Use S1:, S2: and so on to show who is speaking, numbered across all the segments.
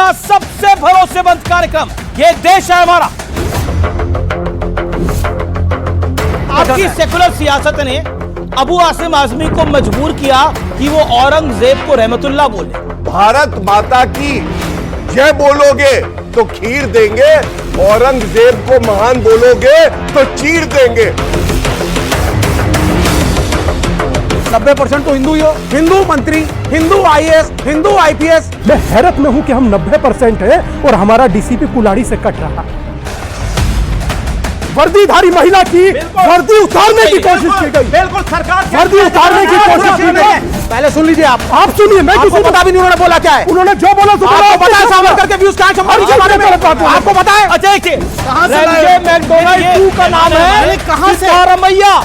S1: का सबसे भरोसेमंद कार्यक्रम ये देश है हमारा। आपकी सेकुलर सियासत ने अबू आसिम आजमी को मजबूर किया कि वो औरंगजेब को रहमतुल्लाह बोले।
S2: भारत माता की जय बोलोगे तो खीर देंगे, औरंगजेब को महान बोलोगे तो चीर देंगे।
S3: 90% तो हिंदू ही हो, हिंदू मंत्री, हिंदू आईएएस, हिंदू आईपीएस। मैं हैरत में हूं कि हम 90% है और हमारा डीसीपी कुल्हाड़ी से कट रहा। वर्दीधारी महिला की वर्दी उतारने की कोशिश की गई। बिल्कुल सरकार वर्दी उतारने की कोशिश की गई। पहले सुन लीजिए आप सुनिए। मैं किसी पता भी नहीं उन्होंने बोला क्या है। उन्होंने जो बोला आपको पता है। सावरकर के व्यूज कहां के बारे में आपको पता है।
S1: अच्छा कहां से मैकडोनाल्ड का नाम है, कहां से रमैया।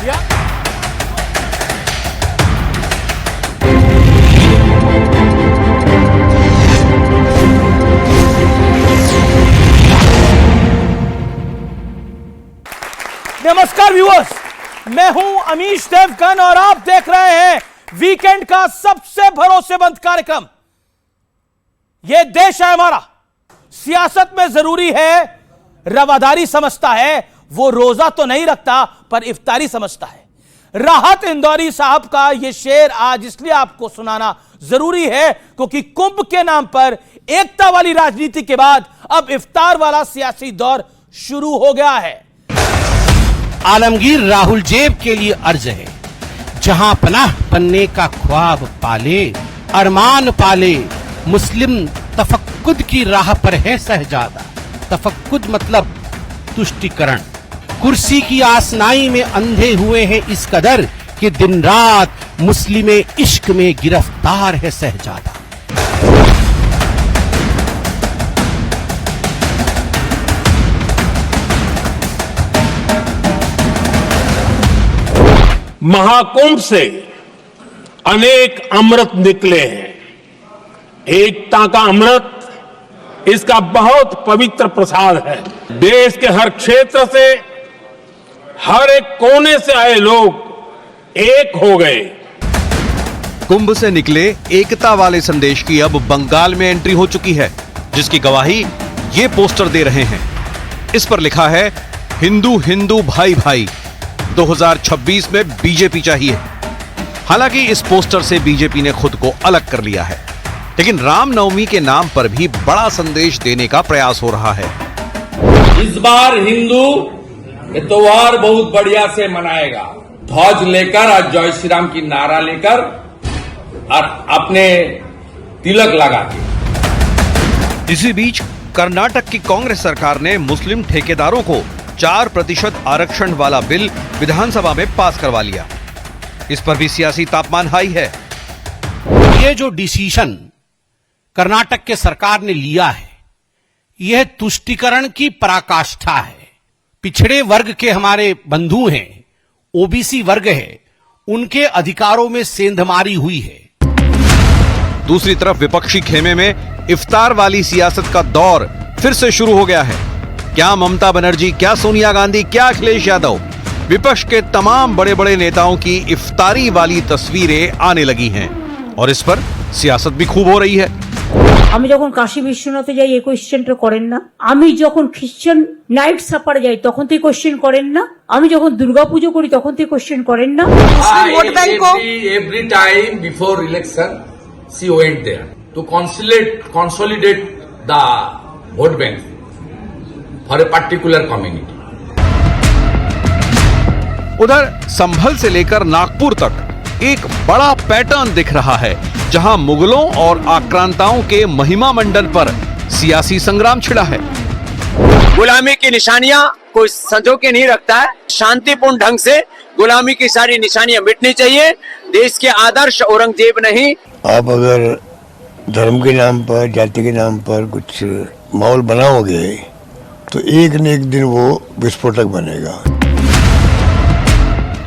S1: नमस्कार व्यूअर्स, मैं हूं अमीश देवगन और आप देख रहे हैं वीकेंड का सबसे भरोसेमंद कार्यक्रम यह देश है हमारा। सियासत में जरूरी है रवादारी समझता है, वो रोजा तो नहीं रखता पर इफ्तारी समझता है। राहत इंदौरी साहब का यह शेर आज इसलिए आपको सुनाना जरूरी है क्योंकि कुंभ के नाम पर एकता वाली राजनीति के बाद अब इफ्तार वाला सियासी दौर शुरू हो गया है।
S4: आलमगीर राहुल जेब के लिए अर्ज है, जहां पनाह पन्ने का ख्वाब पाले, अरमान पाले, मुस्लिम तफक्कुद की राह पर है सहजादा। तफक्कुद मतलब तुष्टिकरण। कुर्सी की आसनाई में अंधे हुए हैं इस कदर कि दिन रात मुस्लिम इश्क में गिरफ्तार है सहजादा।
S5: महाकुंभ से अनेक अमृत निकले हैं। एकता का अमृत इसका बहुत पवित्र प्रसाद है। देश के हर क्षेत्र से, हर एक कोने से आए लोग एक हो गए।
S6: कुंभ से निकले एकता वाले संदेश की अब बंगाल में एंट्री हो चुकी है, जिसकी गवाही ये पोस्टर दे रहे हैं। इस पर लिखा है, हिंदू हिंदू भाई भाई, 2026 में बीजेपी चाहिए। हालांकि इस पोस्टर से बीजेपी ने खुद को अलग कर लिया है, लेकिन रामनवमी के नाम पर भी बड़ा संदेश देने का प्रयास हो रहा है।
S7: इस बार हिंदू ये त्योहार बहुत बढ़िया से मनाएगा। ध्वज लेकर और जय श्री राम की नारा लेकर और अपने तिलक लगा के।
S6: इसी बीच कर्नाटक की कांग्रेस सरकार ने मुस्लिम ठेकेदारों को 4% आरक्षण वाला बिल विधानसभा में पास करवा लिया। इस पर भी सियासी तापमान हाई है।
S4: ये जो डिसीजन कर्नाटक के सरकार ने लिया है, यह तुष्टिकरण की पराकाष्ठा है। पिछड़े वर्ग के हमारे बंधु हैं, ओबीसी वर्ग है, उनके अधिकारों में सेंधमारी हुई है।
S6: दूसरी तरफ विपक्षी खेमे में इफ्तार वाली सियासत का दौर फिर से शुरू हो गया है। क्या ममता बनर्जी, क्या सोनिया गांधी, क्या अखिलेश यादव, विपक्ष के तमाम बड़े बड़े नेताओं की इफ्तारी वाली तस्वीरें आने लगी हैं और इस पर सियासत भी खूब हो रही है।
S8: আমি যখন কাশী বিশ্বনাথে যাই এই কোশ্চেনটা করেন না। আমি যখন খ্রিস্টান নাইট সাপার যাই তখন তো কোশ্চেন করেন না। আমি যখন দুর্গাপূজা করি তখন তো কোশ্চেন করেন না।
S7: ভোট ব্যাংক को every time before election she went there to consolidate the vote bank for a particular community.
S6: उधर संभल से लेकर नागपुर तक एक बड़ा पैटर्न दिख रहा है, जहां मुगलों और आक्रांताओं के महिमा मंडन पर सियासी संग्राम छिड़ा है।
S9: गुलामी की निशानियां कोई संजो के नहीं रखता है। शांतिपूर्ण ढंग से गुलामी की सारी निशानियां मिटनी चाहिए। देश के आदर्श औरंगजेब नहीं।
S10: आप अगर धर्म के नाम पर, जाति के नाम पर कुछ माहौल बनाओगे तो एक न एक दिन वो विस्फोटक बनेगा।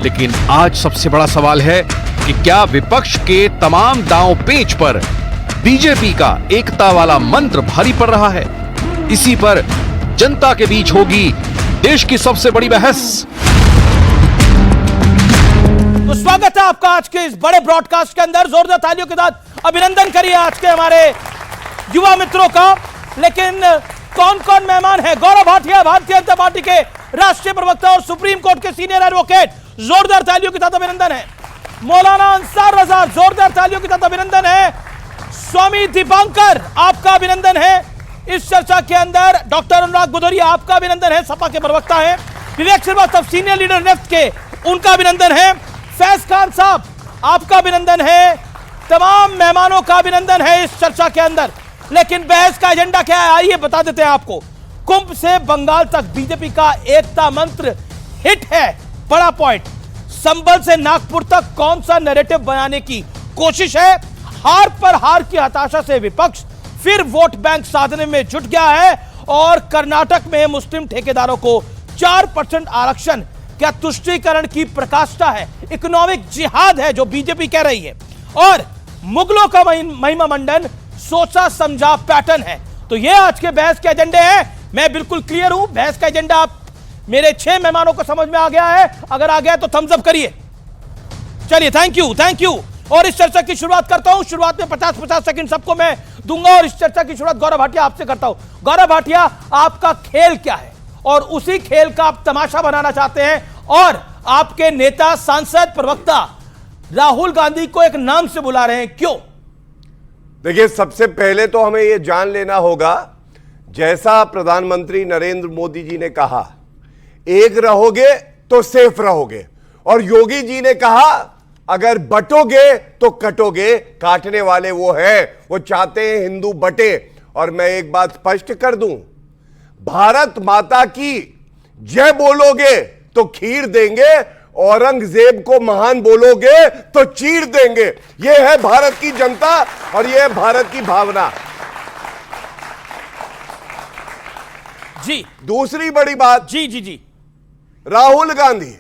S6: लेकिन आज सबसे बड़ा सवाल है कि क्या विपक्ष के तमाम दांव पेच पर बीजेपी का एकता वाला मंत्र भारी पड़ रहा है? इसी पर जनता के बीच होगी देश की सबसे बड़ी बहस।
S1: तो स्वागत है आपका आज के इस बड़े ब्रॉडकास्ट के अंदर। जोरदार तालियों के साथ अभिनंदन करिए आज के हमारे युवा मित्रों का। लेकिन कौन कौन मेहमान है? गौरव भाटिया, भारतीय जनता पार्टी के राष्ट्रीय प्रवक्ता और सुप्रीम कोर्ट के सीनियर एडवोकेट, जोरदार तालियों के साथ अभिनंदन है। मौलाना अंसार रजा, जोरदार तालियों के साथ अभिनंदन है। स्वामी दीपांकर, आपका अभिनंदन है इस चर्चा के अंदर। डॉक्टर अनुराग भदौरिया, आपका अभिनंदन है, सपा के प्रवक्ता है। विवेक श्रीवास्तव, सीनियर लीडर लेफ्ट के, उनका अभिनंदन है। फैज खान साहब, आपका अभिनंदन है। तमाम मेहमानों का अभिनंदन है इस चर्चा के अंदर। लेकिन बहस का एजेंडा क्या है, आइए बता देते हैं आपको। कुंभ से बंगाल तक बीजेपी का एकता मंत्र हिट है, बड़ा पॉइंट। संभल से नागपुर तक कौन सा नैरेटिव बनाने की कोशिश है? हार पर हार की हताशा से विपक्ष फिर वोट बैंक साधने में जुट गया है। और कर्नाटक में मुस्लिम ठेकेदारों को 4% आरक्षण क्या तुष्टीकरण की प्रकाष्ठा है? इकोनॉमिक जिहाद है जो बीजेपी कह रही है। और मुगलों का महिमा मंडन सोचा समझा पैटर्न है। तो ये आज के बहस के एजेंडे हैं। मैं बिल्कुल क्लियर हूं, बहस का एजेंडा आप मेरे 6 मेहमानों को समझ में आ गया है। अगर आ गया तो थम्स अप करिए। चलिए, थैंक यू। और इस चर्चा की शुरुआत करता हूं। शुरुआत में 50-50 सेकंड सबको मैं दूंगा और इस चर्चा की शुरुआत गौरव भाटिया आपसे करता हूं। गौरव भाटिया, आपका खेल क्या है और उसी खेल का आप तमाशा बनाना चाहते हैं और आपके नेता, सांसद, प्रवक्ता राहुल गांधी को एक नाम से बुला रहे हैं, क्यों?
S2: देखिए, सबसे पहले तो हमें यह जान लेना होगा, जैसा प्रधानमंत्री नरेंद्र मोदी जी ने कहा, एक रहोगे तो सेफ रहोगे। और योगी जी ने कहा, अगर बटोगे तो कटोगे। काटने वाले वो हैं, वो चाहते हैं हिंदू बटे। और मैं एक बात स्पष्ट कर दूं, भारत माता की जय बोलोगे तो खीर देंगे, औरंगजेब को महान बोलोगे तो चीर देंगे। यह है भारत की जनता और यह है भारत की भावना।
S1: जी,
S2: दूसरी बड़ी बात,
S1: जी,
S2: राहुल गांधी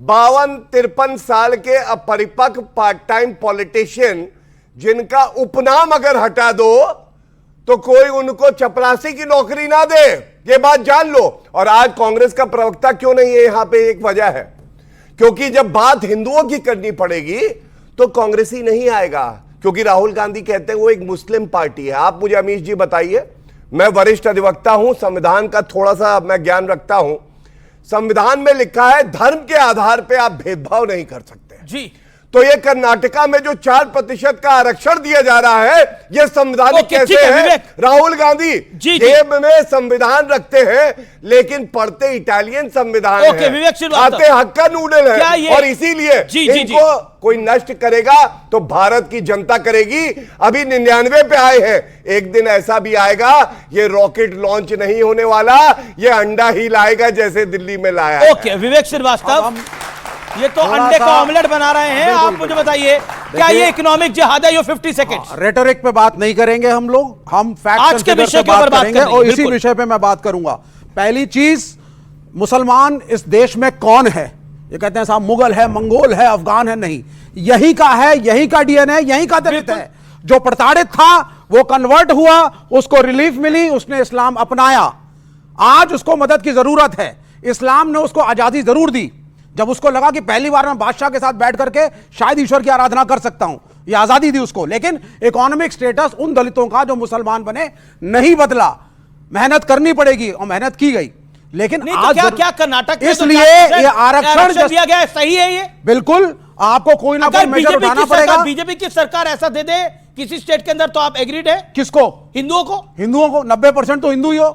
S2: 52-53 साल के अपरिपक्व पार्ट टाइम पॉलिटिशियन, जिनका उपनाम अगर हटा दो तो कोई उनको चपरासी की नौकरी ना दे, ये बात जान लो। और आज कांग्रेस का प्रवक्ता क्यों नहीं है यहां पे, एक वजह है, क्योंकि जब बात हिंदुओं की करनी पड़ेगी तो कांग्रेसी नहीं आएगा, क्योंकि राहुल गांधी कहते हैं वो एक मुस्लिम पार्टी है। आप मुझे अमीश जी बताइए, मैं वरिष्ठ अधिवक्ता हूं, संविधान का थोड़ा सा मैं ज्ञान रखता हूं। संविधान में लिखा है धर्म के आधार पे आप भेदभाव नहीं कर सकते
S1: जी।
S2: तो ये कर्नाटका में जो 4% का आरक्षण दिया जा रहा है, ये संवैधानिक कैसे है? राहुल गांधी जेब में संविधान रखते हैं लेकिन पढ़ते इटालियन संविधान है, खाते हक्का नूडल है। और इसीलिए इनको कोई नष्ट करेगा तो भारत की जनता करेगी। अभी 99 पे आए हैं, एक दिन ऐसा भी आएगा ये रॉकेट लॉन्च नहीं होने वाला, ये अंडा ही लाएगा जैसे दिल्ली में लाया।
S1: ओके, विवेक श्रीवास्तव, ये तो अंडे का ऑमलेट बना रहे हैं। आप मुझे बताइए, क्या ये इकोनॉमिक जिहाद है? ये 50 सेकंड
S3: रेटोरिक पे बात नहीं करेंगे हम लोग, हम फैक्ट
S1: आज के विषय के ऊपर बात
S3: करेंगे और इसी विषय पे मैं बात करूंगा। पहली चीज, मुसलमान इस देश में कौन है? ये कहते हैं साहब मुगल है, मंगोल है, अफगान है, नहीं, यही का है, यही का डीएनए, यही का दलित है। जो प्रताड़ित था वो कन्वर्ट हुआ, उसको रिलीफ मिली, उसने इस्लाम अपनाया, आज उसको मदद की जरूरत है। इस्लाम ने उसको आजादी जरूर दी, जब उसको लगा कि पहली बार मैं बादशाह के साथ बैठ करके शायद ईश्वर की आराधना कर सकता हूं, यह आजादी दी उसको। लेकिन इकोनॉमिक स्टेटस उन दलितों का जो मुसलमान बने नहीं बदला। मेहनत करनी पड़ेगी और मेहनत की गई। लेकिन आज
S1: तो क्या कर्नाटक में
S3: इसलिए ये आरक्षण
S1: दिया गया है, सही है ये?
S3: बिल्कुल, आपको कोई ना कोई मेजर उठाना पड़ेगा।
S1: बीजेपी की सरकार ऐसा दे दे किसी स्टेट के अंदर तो आप एग्रीड है?
S3: किसको?
S1: हिंदुओं को।
S3: हिंदुओं को 90% तो हिंदू ही हो।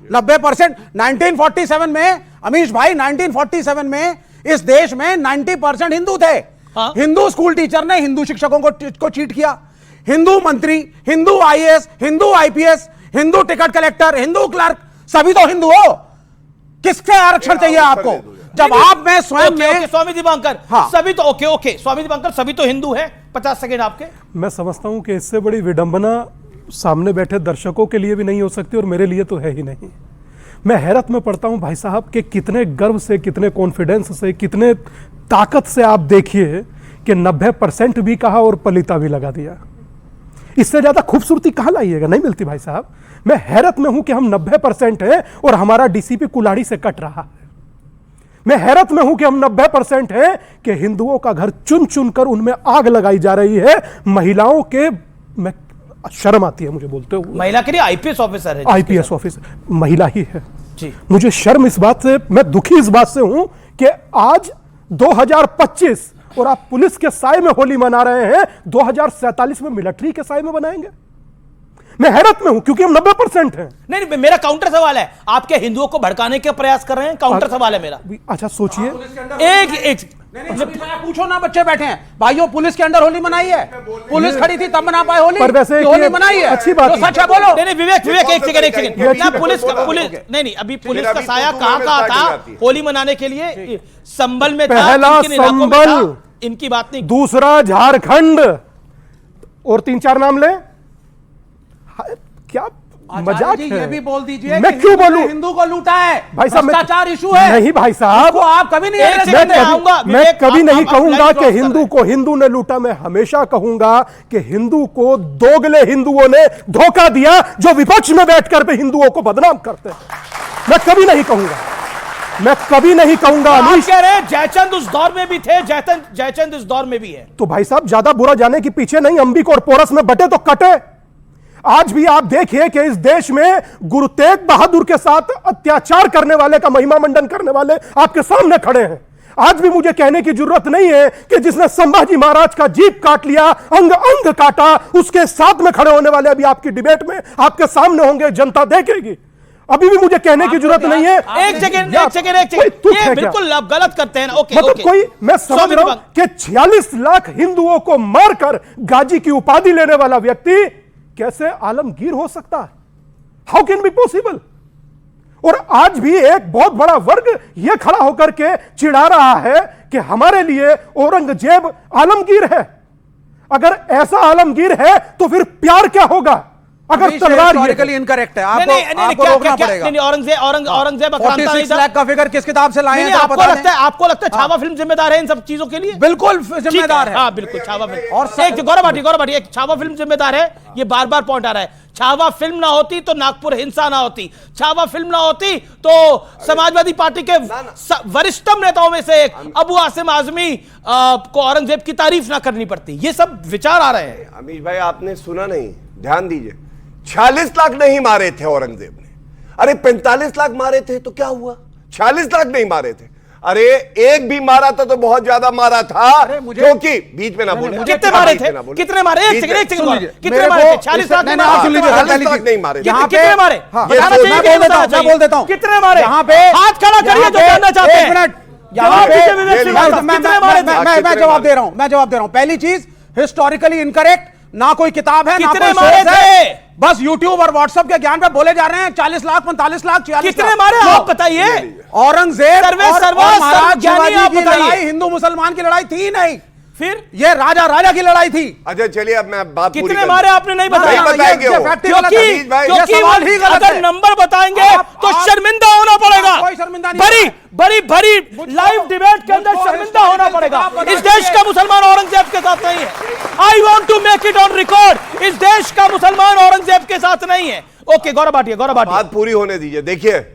S3: 90%। 1947 में अमीश भाई, 1947 में इस देश में 90% हिंदू थे।
S1: हाँ?
S3: हिंदू स्कूल टीचर ने हिंदू शिक्षकों को चीट किया, हिंदू मंत्री, Hindu IAS, Hindu IPS, Hindu ticket collector, Hindu clerk, सभी तो हिंदू हो। किसके आरक्षण चाहिए आपको? जब आप में स्वयं में
S1: स्वामी दीपांकर,
S3: हाँ,
S1: सभी तो ओके, स्वामी दीपांकर, सभी तो हिंदू है। 50 सेकंड आपके।
S11: मैं समझता हूं कि इससे बड़ी विडंबना सामने बैठे दर्शकों के लिए भी नहीं हो सकती और मेरे लिए तो है ही नहीं। मैं हैरत में पड़ता हूं भाई साहब कि कितने गर्व से, कितने कॉन्फिडेंस से, कितने ताकत से आप देखिए कि 90% भी कहा और पलीता भी लगा दिया। इससे ज्यादा खूबसूरती कहां लाइएगा, नहीं मिलती भाई साहब। मैं हैरत में हूं कि हम 90% हैं और हमारा डीसीपी कुल्हाड़ी से कट रहा है। मैं हैरत में हूं कि हम 90% हैं कि हिंदुओं का घर चुन चुन कर उनमें आग लगाई जा रही है। महिलाओं के, मैं शर्म आती है मुझे बोलते हुए।
S1: महिला के लिए आईपीएस ऑफिसर है,
S11: आईपीएस ऑफिसर महिला ही है
S1: जी।
S11: मुझे शर्म इस बात से, मैं दुखी इस बात से हूं कि आज 2025 और आप पुलिस के साए में होली मना रहे हैं, 2047 में मिलिट्री के साए में बनाएंगे। मैं हैरत में हूं क्योंकि हम 90% हैं।
S1: नहीं, मेरा काउंटर सवाल है, आपके हिंदुओं को भड़काने के प्रयास कर रहे हैं, काउंटर सवाल है मेरा।
S11: अच्छा सोचिए,
S1: एक
S3: पूछो ना, बच्चे बैठे हैं भाइयों, पुलिस के अंडर होली मनाई है, पुलिस खड़ी थी तब मना पाए होली,
S11: पर वैसे
S3: होली मनाई है,
S11: अच्छी बात
S3: तो सच है बोलो।
S1: नहीं विवेक एक सेकंड ना, पुलिस नहीं अभी पुलिस का साया कहां था होली मनाने के लिए? संभल में था,
S11: पहला
S1: किन इलाकों में
S11: संभल,
S1: था? इनकी बात नहीं,
S11: दूसरा झारखंड, और 3-4 नाम ले। क्या मजाक है?
S3: ये भी बोल दीजिए,
S11: मैं क्यों बोलूं?
S3: हिंदू को लूटा है
S11: भाई साहब,
S3: भ्रष्टाचार इशू है।
S11: नहीं भाई साहब,
S3: आप कभी नहीं
S11: मैं कभी नहीं कहूंगा कि हिंदू को हिंदू ने लूटा। मैं हमेशा कहूंगा कि हिंदू को दोगले हिंदुओं ने धोखा दिया जो विपक्ष में बैठकर भी हिंदुओं को बदनाम करते हैं। मैं कभी नहीं कहूंगा, मैं कभी नहीं कहूंगा।
S1: आप कह रहे हैं जयचंद उस दौर में भी थे, जयचंद इस दौर में भी है।
S11: तो भाई साहब ज्यादा बुरा जाने के पीछे नहीं, अंबिक और पोरस में बटे तो कटे। आज भी आप देखिए कि इस देश में गुरु तेग बहादुर के साथ अत्याचार करने वाले का महिमा मंडन करने वाले आपके सामने खड़े हैं। आज भी मुझे कहने की जरूरत नहीं है कि जिसने संभाजी महाराज का जीभ काट लिया, अंग अंग काटा, उसके साथ में खड़े होने वाले अभी आपकी डिबेट में आपके सामने होंगे, जनता देखेगी। अभी भी मुझे कहने की जरूरत नहीं है।
S1: एक सेकंड ये बिल्कुल आप गलत करते हैं। ओके,
S11: मतलब कोई, मैं समझ रहा हूं कि 46 लाख हिंदुओं को मारकर गाजी की उपाधि लेने वाला व्यक्ति कैसे आलमगीर हो सकता है? How can be possible? और आज भी एक बहुत बड़ा वर्ग यह खड़ा होकर के चिढ़ा रहा है कि हमारे लिए औरंगजेब आलमगीर है। अगर ऐसा आलमगीर है तो फिर प्यार क्या होगा? अगर तलवार
S3: इनकरेक्ट है, आपको रोकना पड़ेगा।
S1: औरंगजेब
S3: 46 लाख का फिगर किस किताब से लाए हैं?
S1: आपको लगता है छावा फिल्म जिम्मेदार है इन सब चीजों के लिए?
S3: बिल्कुल जिम्मेदार है।
S1: हाँ बिल्कुल, छावा फिल्म। और गौरव भाटी एक छावा फिल्म जिम्मेदार है, ये बार बार पॉइंट आ रहा है। छावा फिल्म ना होती तो नागपुर हिंसा ना होती, छावा फिल्म ना होती तो समाजवादी पार्टी के वरिष्ठतम नेताओं में से एक अबू आसिम आजमी को औरंगजेब की तारीफ ना करनी पड़ती। ये सब विचार आ रहे हैं।
S2: अमीश भाई आपने सुना नहीं, ध्यान दीजिए। 46 लाख नहीं मारे थे औरंगजेब ने, अरे 45 लाख मारे थे तो क्या हुआ? 46 लाख नहीं मारे थे। अरे एक भी मारा था तो बहुत ज्यादा मारा था, क्योंकि बीच में ना बोले।
S1: कितने मारे थे? कितने मारे? एक सेकंड कितने मारे थे? 40 लाख नहीं मारे। कितने मारे? मैं बोल देता हूं कितने मारे। यहाँ पे हाथ खड़ा करिए जो जानना चाहते हैं।
S3: एक मिनट, यहाँ पे मैं जवाब दे रहा हूं। पहली चीज, हिस्टोरिकली इनकरेक्ट, ना कोई किताब है, ना कोई सोर्स है, बस यूट्यूब और व्हाट्सएप के ज्ञान पे बोले जा रहे हैं। 40 लाख, 45 लाख, 46
S1: कितने मारे आप बताइए।
S3: औरंगजेब और महाराज शिवाजी की
S1: बताइए।
S3: लड़ाई हिंदू मुसलमान की लड़ाई थी नहीं,
S1: फिर
S3: ये राजा की लड़ाई थी।
S2: अच्छा चलिए, अब मैं बात
S1: कितने मारे आपने नहीं बताया।
S3: क्योंकि
S1: अगर नंबर बताएंगे तो शर्मिंदा होना पड़ेगा।
S3: कोई शर्मिंदा नहीं,
S1: बड़ी लाइव डिबेट के अंदर शर्मिंदा होना पड़ेगा। इस देश का मुसलमान औरंगजेब के साथ नहीं है। I want to make it on record, इस देश का मुसलमान औरंगजेब के साथ नहीं है। ओके, गौरव भाटिया बात
S2: पूरी होने दीजिए। देखिए,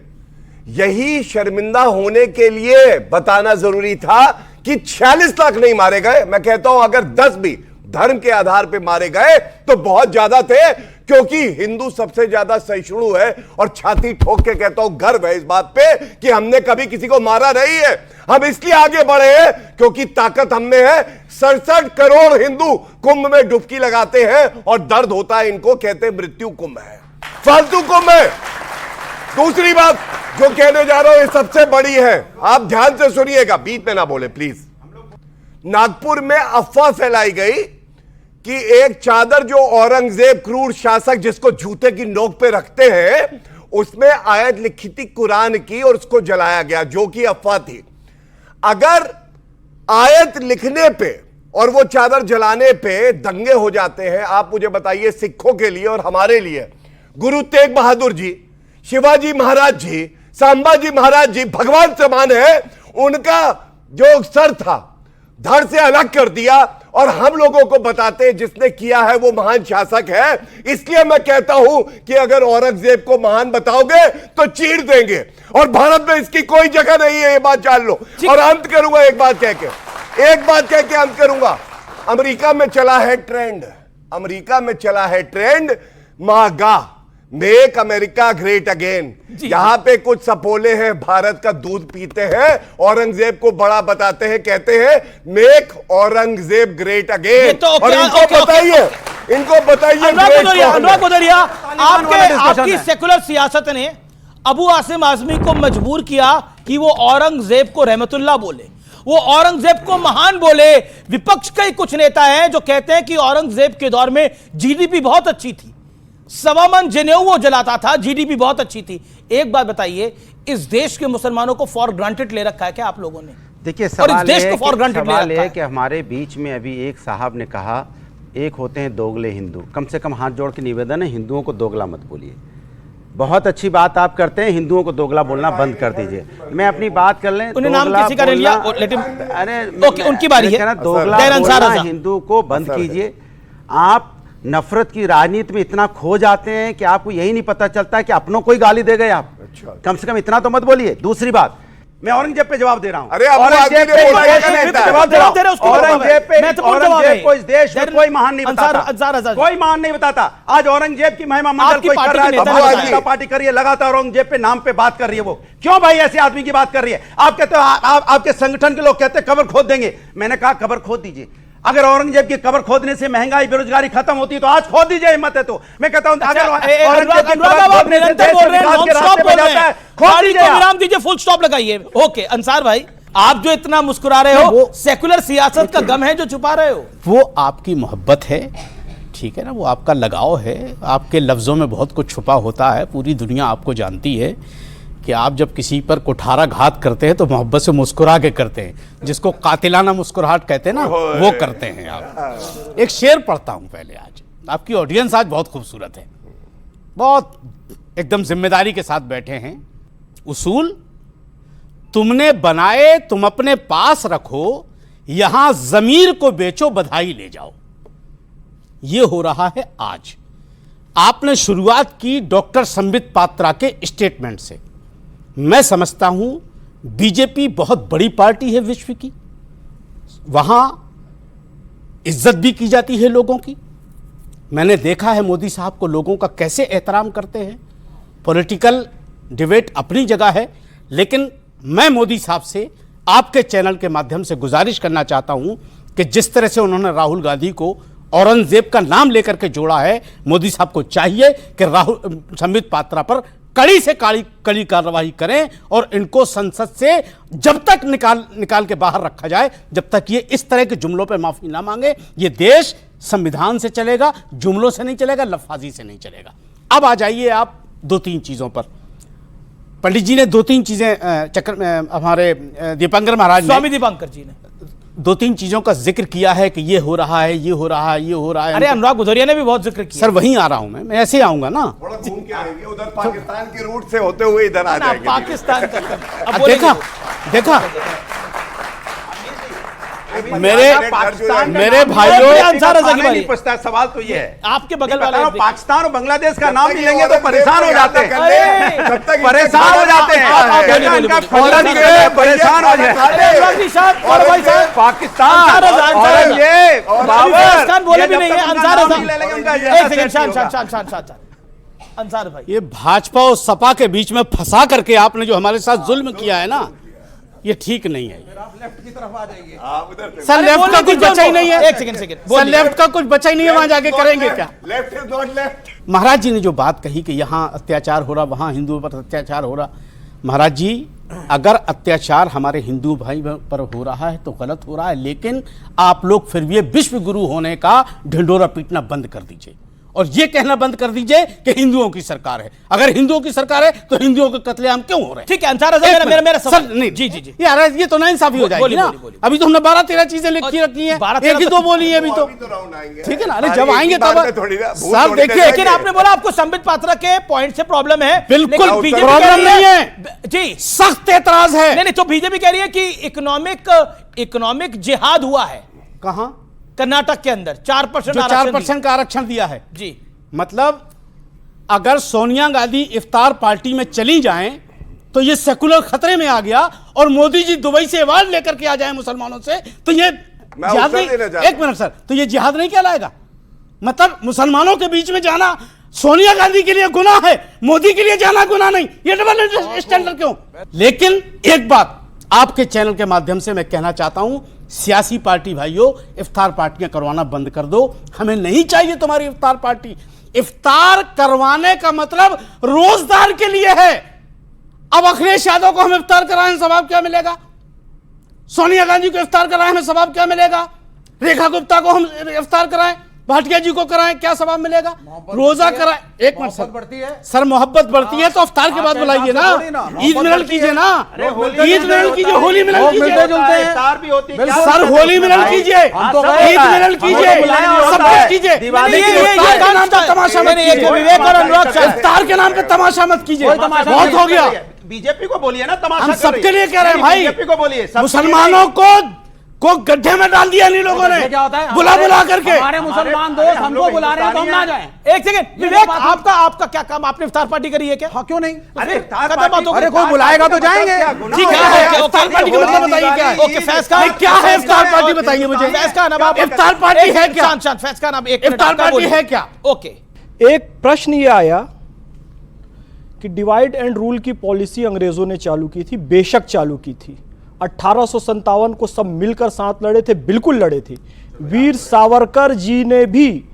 S2: यही शर्मिंदा होने के लिए बताना जरूरी था कि 46 लाख नहीं मारे गए। मैं कहता हूं अगर 10 भी धर्म के आधार पे मारे गए तो बहुत ज्यादा थे, क्योंकि हिंदू सबसे ज्यादा सहिष्णु है। और छाती ठोक के कहता हूं, गर्व है इस बात पे कि हमने कभी किसी को मारा नहीं है। हम इसलिए आगे बढ़े हैं क्योंकि ताकत हम में है। 67 करोड़ हिंदू कुंभ में डुबकी लगाते हैं और दर्द होता है, इनको कहते हैं मृत्यु कुंभ है, फालतू कुंभ है। दूसरी बात जो कहने जा रहा हूं, ये सबसे बड़ी है, आप ध्यान से सुनिएगा, बीच में ना बोले प्लीज। नागपुर में अफवाह फैलाई गई कि एक चादर जो औरंगजेब क्रूर शासक जिसको जूते की नोक पे रखते हैं, उसमें आयत लिखी थी कुरान की और उसको जलाया गया, जो कि अफवाह थी। अगर आयत लिखने पे और वो चादर जलाने पे दंगे हो जाते हैं, आप मुझे बताइए, सिखों के लिए और हमारे लिए, गुरु तेग बहादुर जी, शिवाजी महाराज जी, संभाजी महाराज जी भगवान समान है, उनका जो सर था धड़ से अलग कर दिया और हम लोगों को बताते हैं जिसने किया है वो महान शासक है। इसलिए मैं कहता हूं कि अगर औरंगजेब को महान बताओगे तो चीर देंगे, और भारत में इसकी कोई जगह नहीं है, ये बात जान लो। और अंत करूंगा एक बात कह के अंत करूंगा। अमेरिका में चला है ट्रेंड, अमेरिका में चला है ट्रेंड मागा, मेक अमेरिका ग्रेट अगेन। यहां पे कुछ सपोले हैं भारत का दूध पीते हैं, औरंगजेब को बड़ा बताते हैं, कहते हैं मेक औरंगजेब ग्रेट अगेन। और इनको बताइए
S1: अनुराग भदौरिया, आपकी सेकुलर सियासत ने अबू आसिम आजमी को मजबूर किया कि वो औरंगजेब को रहमतुल्लाह बोले, वो औरंगजेब को महान बोले। विपक्ष के कुछ नेता हैं जो कहते हैं कि औरंगजेब के दौर में जीडीपी बहुत अच्छी थी, सवामन जनेऊ वो जलाता था, जीडीपी बहुत अच्छी थी। एक बात बताइए, इस देश के मुसलमानों को फॉर ग्रांटेड ले रखा है क्या आप लोगों ने?
S12: देखिए,
S1: और इस देश को फॉर ग्रांटेड ले रखा है
S12: कि हमारे बीच में अभी एक साहब ने कहा, एक होते हैं दोगले हिंदू। कम से कम हाथ जोड़ के निवेदन है, हिंदुओं को दोगला मत बोलिए। बहुत अच्छी बात आप करते हैं, हिंदुओं को दोगला बोलना बंद कर दीजिए। मैं अपनी बात कर लें,
S1: उन्हें नाम किसी का नहीं लिया,
S12: अरे
S1: ओके, उनकी बारी है।
S12: दोगला बोलना हिंदू को बंद कीजिए। आप नफरत की राजनीति में इतना खो जाते हैं कि आपको यही नहीं पता चलता कि अपनों को ही गाली दे गए आप। कम से कम इतना तो मत बोलिए। दूसरी बात, मैं औरंगजेब पे जवाब दे रहा हूं।
S2: अरे
S12: औरंगजेब को इस देश में कोई महान नहीं बताता, कोई महान नहीं बताता। आज औरंगजेब की महिमा मंडल कोई कर रहा है, जनता पार्टी कर रही है, लगातार औरंगजेब पे नाम पे बात कर रही है। वो क्यों भाई ऐसे आदमी की बात कर रही है? आप कहते हो, आपके संगठन के लोग कहते हैं कब्र खोद देंगे। मैंने कहा कब्र खोद दीजिए। अगर औरंगजेब की कब्र खोदने से महंगाई बेरोजगारी खत्म होती है तो आज खोद दीजिए, हिम्मत है तो। मैं कहता हूं
S1: विराम दीजिए, फुल स्टॉप लगाइए। ओके अंसार भाई, आप जो इतना मुस्कुरा रहे हो, सेकुलर सियासत का गम है जो छुपा रहे हो?
S4: वो आपकी मोहब्बत है, ठीक है ना, वो आपका लगाव है। आपके लफ्जों में बहुत कुछ छुपा होता है, पूरी दुनिया आपको जानती है कि आप जब किसी पर कुठाराघात करते हैं तो मोहब्बत से मुस्कुरा के करते हैं, जिसको कातिलाना मुस्कुराहट कहते हैं ना, वो करते हैं आप। एक शेर पढ़ता हूं पहले। आज आपकी ऑडियंस आज बहुत खूबसूरत है, बहुत एकदम जिम्मेदारी के साथ बैठे हैं। उसूल तुमने बनाए तुम अपने पास रखो, यहां जमीर को बेचो बधाई ले जाओ। ये हो रहा है आज। आपने शुरुआत की डॉक्टर संबित पात्रा के स्टेटमेंट से। मैं समझता हूं बीजेपी बहुत बड़ी पार्टी है विश्व की, वहां इज्जत भी की जाती है लोगों की। मैंने देखा है मोदी साहब को लोगों का कैसे एहतराम करते हैं। पॉलिटिकल डिबेट अपनी जगह है, लेकिन मैं मोदी साहब से आपके चैनल के माध्यम से गुजारिश करना चाहता हूं कि जिस तरह से उन्होंने राहुल गांधी को औरंगजेब का नाम लेकर के जोड़ा है, मोदी साहब को चाहिए कि राहुल संबित पात्रा पर कड़ी से कड़ी कार्रवाई करें और इनको संसद से जब तक निकाल के बाहर रखा जाए, जब तक ये इस तरह के जुमलों पे माफी ना मांगे। ये देश संविधान से चलेगा, जुमलों से नहीं चलेगा, लफाजी से नहीं चलेगा। अब आ जाइए आप 2-3 चीजों पर। पंडित जी ने 2-3 चीजें हमारे दीपंकर महाराज,
S1: स्वामी दीपंकर जी ने
S4: 2-3 चीजों का जिक्र किया है कि ये हो रहा है, ये हो रहा है, ये हो रहा है।
S1: अरे अनुराग भदौरिया ने भी बहुत जिक्र किया।
S4: सर वहीं आ रहा हूं मैं ऐसे ही आऊंगा ना,
S2: थोड़ा घूम के आएंगे, उधर पाकिस्तान के रूट से होते हुए इधर आ जाएंगे।
S1: पाकिस्तान का
S4: देखा मेरे भाइयों,
S12: सवाल तो ये है,
S1: आपके बगल वाले
S12: पाकिस्तान और बांग्लादेश का नाम भी लेंगे तो परेशान हो जाते हैं, परेशान हो जाते हैं, परेशान हो जाते। पाकिस्तान और ये
S1: पाकिस्तान बोले भी नहीं है। अंसार भाई,
S4: ये भाजपा और सपा के बीच में फंसा करके आपने जो हमारे साथ जुल्म किया है ना, ये ठीक नहीं है।
S12: लेफ्ट की तरफ आ जाइए।
S4: सर लेफ्ट का कुछ बचा ही नहीं है।
S1: एक सेकंड
S4: सर लेफ्ट का कुछ बचा ही नहीं है, वहां जाके करेंगे क्या?
S2: Left is not left.
S4: Maharaj ji ने जो बात कही कि यहां अत्याचार हो रहा, वहां हिंदुओं पर अत्याचार हो रहा, महाराज जी अगर अत्याचार हमारे हिंदू भाई पर हो रहा है तो गलत हो रहा है, लेकिन आप लोग फिर भी विश्व गुरु होने का ढिंडोरा पीटना बंद कर दीजिए और ये कहना बंद कर दीजिए कि हिंदुओं की सरकार है। अगर हिंदुओं की सरकार है तो हिंदुओं के कत्लेआम क्यों हो रहे हैं?
S1: ठीक है अंसार, मेरा सर नहीं, जी जी जी
S4: यार ये तो नाइंसाफी हो जाएगी ना। अभी तो हमने 12-13 चीजें लिखी रखी हैं, एक ही तो बोली है अभी तो, ठीक है ना। अरे जब आएंगे तब सर देखिए,
S1: लेकिन आपने बोला आपको संबित पात्रा के पॉइंट से प्रॉब्लम है।
S4: बिल्कुल प्रॉब्लम नहीं है जी, सख्त एतराज है।
S1: नहीं तो बीजेपी कह रही है कि इकोनॉमिक जिहाद हुआ है।
S4: कहां?
S1: कर्नाटक के अंदर
S4: 4% का आरक्षण दिया है
S1: जी।
S4: मतलब अगर सोनिया गांधी इफ्तार पार्टी में चली जाएं तो ये सेकुलर खतरे में आ गया और मोदी जी दुबई से अवार्ड लेकर के आ जाए मुसलमानों से, तो ये जिहाद नहीं। एक मिनट सर, तो ये जिहाद नहीं कहलाएगा? मतलब मुसलमानों के बीच में जाना सोनिया गांधी के लिए गुनाह है, मोदी के लिए जाना गुनाह नहीं। ये डबल स्टैंडर्ड क्यों? लेकिन एक बात आपके चैनल के माध्यम से मैं कहना चाहता हूं, सियासी पार्टी भाइयों, इफ्तार पार्टियां करवाना बंद कर दो। हमें नहीं चाहिए तुम्हारी इफ्तार पार्टी। इफ्तार करवाने का मतलब रोजगार के लिए है। अब अखिलेश यादव को हम इफ्तार कराएं, सवाब क्या मिलेगा? सोनिया गांधी को इफ्तार कराएं, हमें सवाब क्या मिलेगा? रेखा गुप्ता को हम इफ्तार कराएं, भाटिया जी को कराएं, क्या सवाब मिलेगा? रोजा कराएं, एक मिनट सर, बढ़ती है सर, मोहब्बत बढ़ती है तो इफ्तार के बाद बुलाइए ना, ईद मिलन कीजिए ना, ईद मिलन कीजिए, होली मिलन कीजिए, सर होली मिलन कीजिए, ईद मिलन कीजिए, सब कुछ कीजिए, इफ्तार के नाम पे तमाशा मत कीजिए। विवेक और अनुराग, इफ्तार के नाम पे तमाशा मत कीजिए, बहुत हो गया।
S12: बीजेपी को बोलिए ना, तमाशा
S4: हम सबके लिए कह रहे हैं भाई,
S12: बीजेपी को बोलिए।
S4: मुसलमानों को गड्ढे में डाल दिया इन लोगों ने, बुला बुला करके।
S3: हमारे मुसलमान दोस्त हमको बुला रहे हैं तो हम ना जाएं।
S1: एक सेकंड विवेक, आपका क्या काम? आपने इफ्तार पार्टी करी है क्या?
S3: हाँ, क्यों नहीं?
S12: अरे
S3: कोई बुलाएगा तो जाएंगे।
S1: ठीक है, इफ्तार पार्टी का मतलब बताइए क्या है? ओके, फैज का
S4: क्या है इफ्तार पार्टी? बताइए मुझे।
S1: फैज का नाम,
S4: इफ्तार पार्टी है क्या?
S1: शांत, फैज का नाम, एक
S4: इफ्तार पार्टी है क्या?
S1: ओके,
S13: एक प्रश्न ये आया कि डिवाइड एंड रूल की पॉलिसी अंग्रेजों ने चालू की थी, बेशक चालू की थी। 1857 को सब मिलकर साथ लड़े थे, बिल्कुल लड़े थे। वीर सावरकर जी ने भी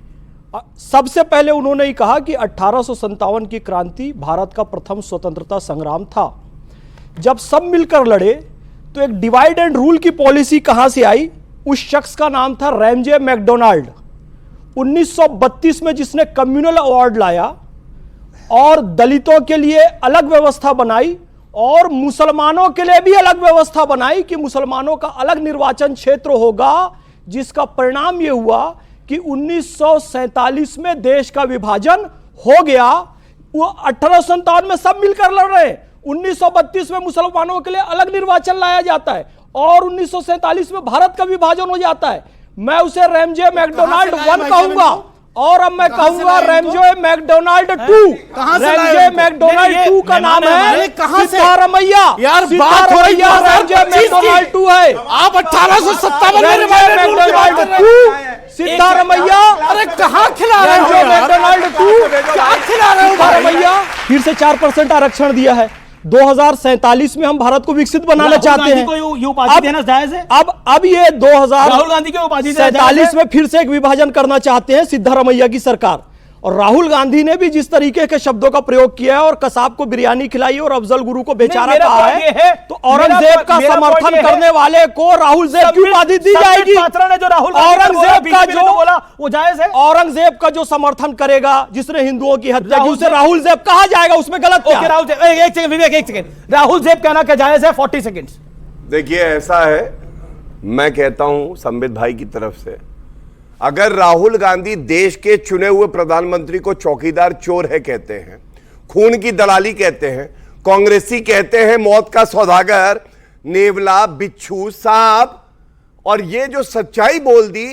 S13: सबसे पहले उन्होंने ही कहा कि 1857 की क्रांति भारत का प्रथम स्वतंत्रता संग्राम था। जब सब मिलकर लड़े तो एक डिवाइड एंड रूल की पॉलिसी कहां से आई? उस शख्स का नाम था रैमजे मैकडोनाल्ड। 1932 में जिसने कम्युनल अवार्ड लाया और दलितों के लिए अलग व्यवस्था बनाई और मुसलमानों के लिए भी अलग व्यवस्था बनाई कि मुसलमानों का अलग निर्वाचन क्षेत्र होगा, जिसका परिणाम यह हुआ कि 1947 में देश का विभाजन हो गया। वो 1857 में सब मिलकर लड़ रहे हैं, 1932 में मुसलमानों के लिए अलग निर्वाचन लाया जाता है और 1947 में भारत का विभाजन हो जाता है। मैं उसे रैमजे मैकडोनाल्ड 1 कहूंगा और अब मैं कहूंगा रैमजे मैकडोनाल्ड 2। रैमजे मैकडोनाल्ड 2 का नाम है सिद्धारमैया।
S4: यार बात हो रही है
S13: रैमजे मैकडोनाल्ड 2 है।
S4: आप 1857 में
S13: मैकडोनाल्ड 2 सिद्धारमैया।
S4: अरे कहां खिला रहे हो?
S13: मैकडोनाल्ड 2
S4: क्या खिला रहे हो
S13: सिद्धारमैया? फिर से 4% आरक्षण दिया है। 2047 में हम भारत को विकसित बनाना चाहते हैं।
S1: उपाधि देना जायज है?
S13: अब ये 2000
S1: राहुल गांधी को उपाधि
S13: 47 में फिर से एक विभाजन करना चाहते हैं सिद्धारमैया की सरकार। और राहुल गांधी ने भी जिस तरीके के शब्दों का प्रयोग किया है और कसाब को बिरयानी खिलाई और अफजल गुरु को बेचारा कहा है, तो औरंगजेब का समर्थन करने वाले को राहुलजेब की उपाधि दी जाएगी। औरंगजेब का जो बोला वो जायज है? औरंगजेब का जो समर्थन करेगा, जिसने हिंदुओं की हत्या की, उसे राहुलजेब कहा जाएगा, उसमें गलत क्या है?
S1: एक सेकंड विवेक, एक सेकंड, राहुलजेब कहना क्या जायज है? 40 सेकंड।
S2: देखिए ऐसा है, मैं कहता हूं संबित भाई की तरफ से, अगर राहुल गांधी देश के चुने हुए प्रधानमंत्री को चौकीदार चोर है कहते हैं, खून की दलाली कहते हैं, कांग्रेसी कहते हैं मौत का सौदागर, नेवला, बिच्छू, सांप, और ये जो सच्चाई बोल दी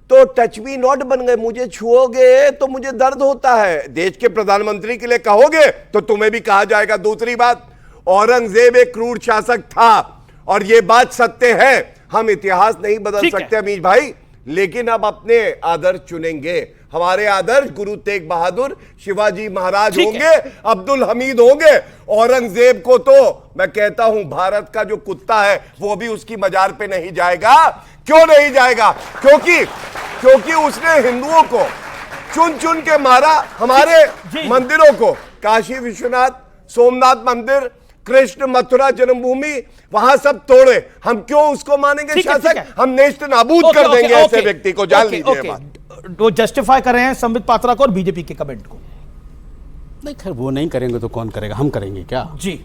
S2: तो टच मी नॉट बन गए, मुझे छुओगे तो मुझे दर्द होता है। देश के प्रधानमंत्री के लिए कहोगे तो तुम्हें भी कहा जाएगा। दूसरी बात, औरंगजेब एक क्रूर शासक था और यह बात सत्य है। हम इतिहास नहीं बदल सकते अमीश भाई, लेकिन अब अपने आदर्श चुनेंगे। हमारे आदर्श गुरु तेग बहादुर, शिवाजी महाराज होंगे, अब्दुल हमीद होंगे। औरंगजेब को तो मैं कहता हूं भारत का जो कुत्ता है वो भी उसकी मजार पे नहीं जाएगा। क्यों नहीं जाएगा? क्योंकि उसने हिंदुओं को चुन चुन के मारा। हमारे मंदिरों को, काशी विश्वनाथ, सोमनाथ मंदिर, कृष्ण मथुरा जन्मभूमि, वहां सब तोड़े। हम क्यों उसको मानेंगे शासक? हम नेस्त नाबूद कर देंगे ऐसे व्यक्ति को। जान लीजिए बात।
S1: वो जस्टिफाई कर रहे हैं संबित पात्रा को और बीजेपी के कमेंट को।
S4: नहीं खैर, वो नहीं करेंगे तो कौन करेगा? हम करेंगे क्या?
S1: जी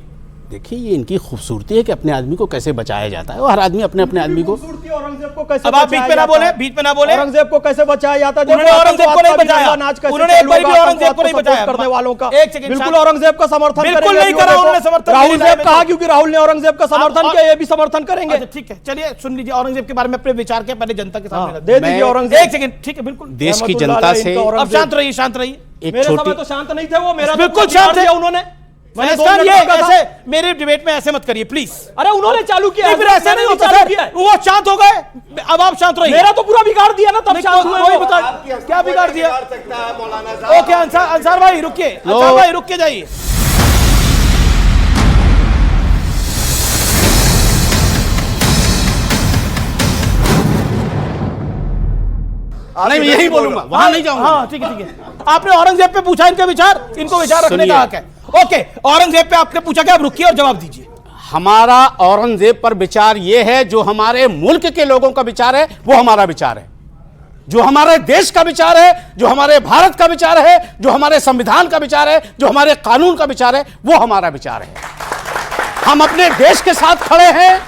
S4: देखिए, ये इनकी खूबसूरती है कि अपने आदमी को कैसे बचाया जाता है। और हर आदमी अपने अपने आदमी को।
S13: औरंगजेब को कैसे,
S1: अब आप बीच में ना बोले, बीच में ना बोले।
S13: औरंगजेब को कैसे बचाया जाता है?
S1: उन्होंने औरंगजेब को नहीं बचाया, उन्होंने एक बार भी औरंगजेब को नहीं बचाया
S13: करने वालों का।
S1: एक सेकंड,
S13: बिल्कुल औरंगजेब का समर्थन
S1: बिल्कुल नहीं करा उन्होंने समर्थन।
S13: राहुलजेब कहा क्योंकि राहुल ने औरंगजेब का समर्थन किया, ये भी समर्थन करेंगे।
S1: ठीक है, चलिए सुन लीजिए औरंगजेब के बारे में अपने विचार के पहले जनता के सामने
S13: दे दीजिए औरंगजेब।
S1: एक सेकंड, ठीक है, बिल्कुल
S4: देश की जनता से।
S1: अब शांत रहिए, शांत रहिए।
S13: मेरे समय तो शांत नहीं थे वो, मेरा
S1: बिल्कुल शांत है।
S13: उन्होंने
S1: ये ऐसे मेरे डिबेट में ऐसे मत करिए प्लीज।
S13: अरे उन्होंने चालू किया,
S1: फिर ऐसे नहीं होता सर, वो शांत हो गए, अब आप शांत रहिए।
S13: मेरा तो पूरा बिगाड़ दिया ना, तब शांत हुए।
S1: क्या बिगाड़ दिया? ओके अंसार भाई रुकिए, अंसार भाई रुक के जाइए।
S4: नहीं मैं यही बोलूंगा, वहां नहीं जाऊंगा।
S1: हाँ ठीक है। आपने औरंगजेब पे पूछा इनके विचार, इनको विचार रखने का हक है। ओके, औरंगजेब पे आपने पूछा, क्या आप रुकिए और जवाब दीजिए।
S4: हमारा औरंगजेब पर विचार यह है, जो हमारे मुल्क के लोगों का विचार है वो हमारा विचार है, जो हमारे देश का विचार है, जो हमारे भारत का विचार है, जो हमारे संविधान का विचार है, जो हमारे कानून का विचार है, वो हमारा विचार है। हम अपने देश के साथ खड़े हैं।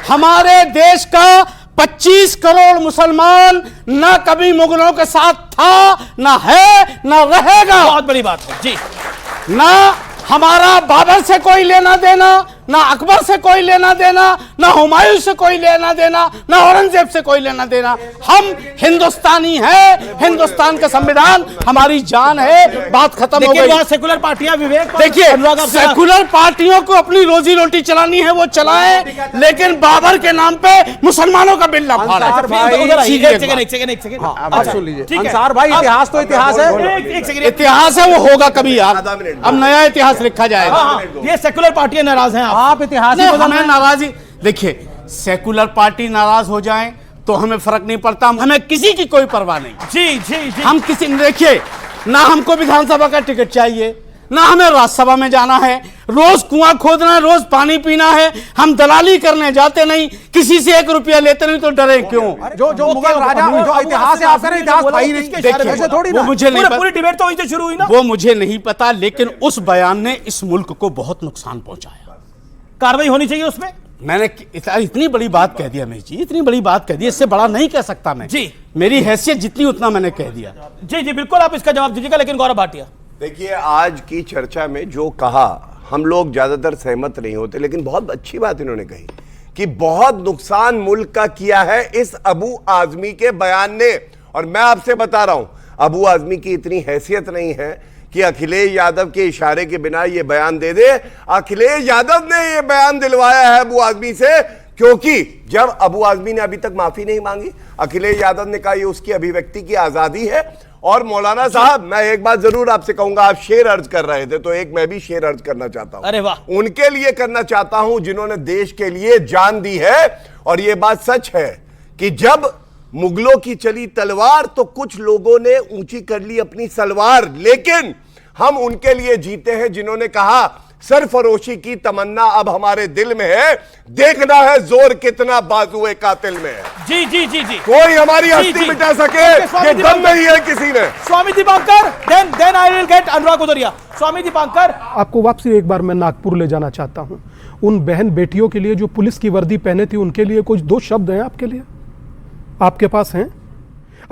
S4: हमारे देश का 25 करोड़ मुसलमान ना कभी मुगलों के साथ था, ना है, ना रहेगा।
S1: बहुत बड़ी बात है जी।
S4: ना हमारा बाबर से कोई लेना देना, ना अकबर से कोई लेना देना, ना हुमायूं से कोई लेना देना, ना औरंगजेब से कोई लेना देना। हम हिंदुस्तानी हैं, हिंदुस्तान का संविधान हमारी जान है, बात खत्म हो गई।
S1: सेकुलर पार्टियां विवेक,
S4: देखिए सेकुलर पार्टियों को अपनी रोजी रोटी चलानी है वो चलाएं, लेकिन बाबर के नाम पे मुसलमानों का बिल ना फाड़े।
S3: अंसार भाई इतिहास तो इतिहास है,
S4: इतिहास है वो होगा कभी यार, अब नया इतिहास लिखा जाएगा।
S1: ये सेकुलर पार्टियां नाराज हैं,
S4: आप इतिहास हमें नाराजी। देखिए सेकुलर पार्टी नाराज हो जाएं तो हमें फर्क नहीं पड़ता, हमें किसी की कोई परवाह नहीं।
S1: जी
S4: हम किसी, देखिए ना हमको विधानसभा का टिकट चाहिए, ना हमें राज्यसभा में जाना है, रोज कुआं खोदना है, रोज पानी पीना है, हम दलाली करने जाते नहीं, किसी से 1 रुपया लेते नहीं, तो डरे क्यों?
S3: जो मुगल राजा, जो इतिहास है आपका इतिहास भाई नहीं,
S4: देखिए
S3: थोड़ी
S4: वो मुझे नहीं पता,
S1: पूरी डिबेट तो वहीं से शुरू हुई ना,
S4: वो मुझे नहीं पता, लेकिन उस बयान ने इस मुल्क को बहुत नुकसान पहुंचाया।
S1: कार्रवाई होनी चाहिए उसमें।
S4: मैंने इतनी बड़ी बात कह दिया जी, इतनी बड़ी बात कह दी, इससे बड़ा नहीं कह सकता मैं
S1: जी।
S4: मेरी हैसियत जितनी उतना मैंने कह दिया।
S1: जी बिल्कुल, आप इसका जवाब दीजिएगा। लेकिन गौरव भाटिया,
S2: देखिए आज की चर्चा में जो कहा, हम लोग ज्यादातर सहमत नहीं होते, लेकिन बहुत अच्छी बात इन्होंने कही कि बहुत नुकसान मुल्क का किया है इस अबू आजमी के बयान ने। और मैं आपसे बता रहा हूं, अबू आजमी की इतनी हैसियत नहीं है कि अखिलेश यादव के इशारे के बिना ये बयान दे दे। अखिलेश यादव ने ये बयान दिलवाया है अबू आजमी से, क्योंकि जब अबू आजमी ने अभी तक माफी नहीं मांगी, अखिलेश यादव ने कहा ये उसकी अभिव्यक्ति की आजादी है। और मौलाना साहब, मैं एक बात जरूर आपसे कहूंगा, आप शेर अर्ज कर रहे थे तो एक मैं भी शेर अर्ज करना चाहता हूं।
S1: अरे वाह।
S2: उनके लिए करना चाहता हूं जिन्होंने देश के लिए जान दी है। और यह बात सच है कि जब मुगलों की चली तलवार तो कुछ लोगों ने ऊंची कर ली अपनी सलवार, लेकिन हम उनके लिए जीते हैं जिन्होंने कहा सरफरोशी की तमन्ना अब हमारे दिल में है, देखना है जोर कितना बाजुए कातिल में है।
S1: जी जी जी जी,
S2: कोई हमारी हस्ती मिटा सके ये दम नहीं है किसी ने।
S1: Swami Dipankar, then I will get Anurag Udariya. Swami Dipankar,
S11: आपको वापसी एक बार मैं नागपुर ले जाना चाहता हूं। उन बहन बेटियों के लिए जो पुलिस की वर्दी पहने थी, उनके लिए कुछ 2 शब्द हैं आपके लिए? आपके पास हैं?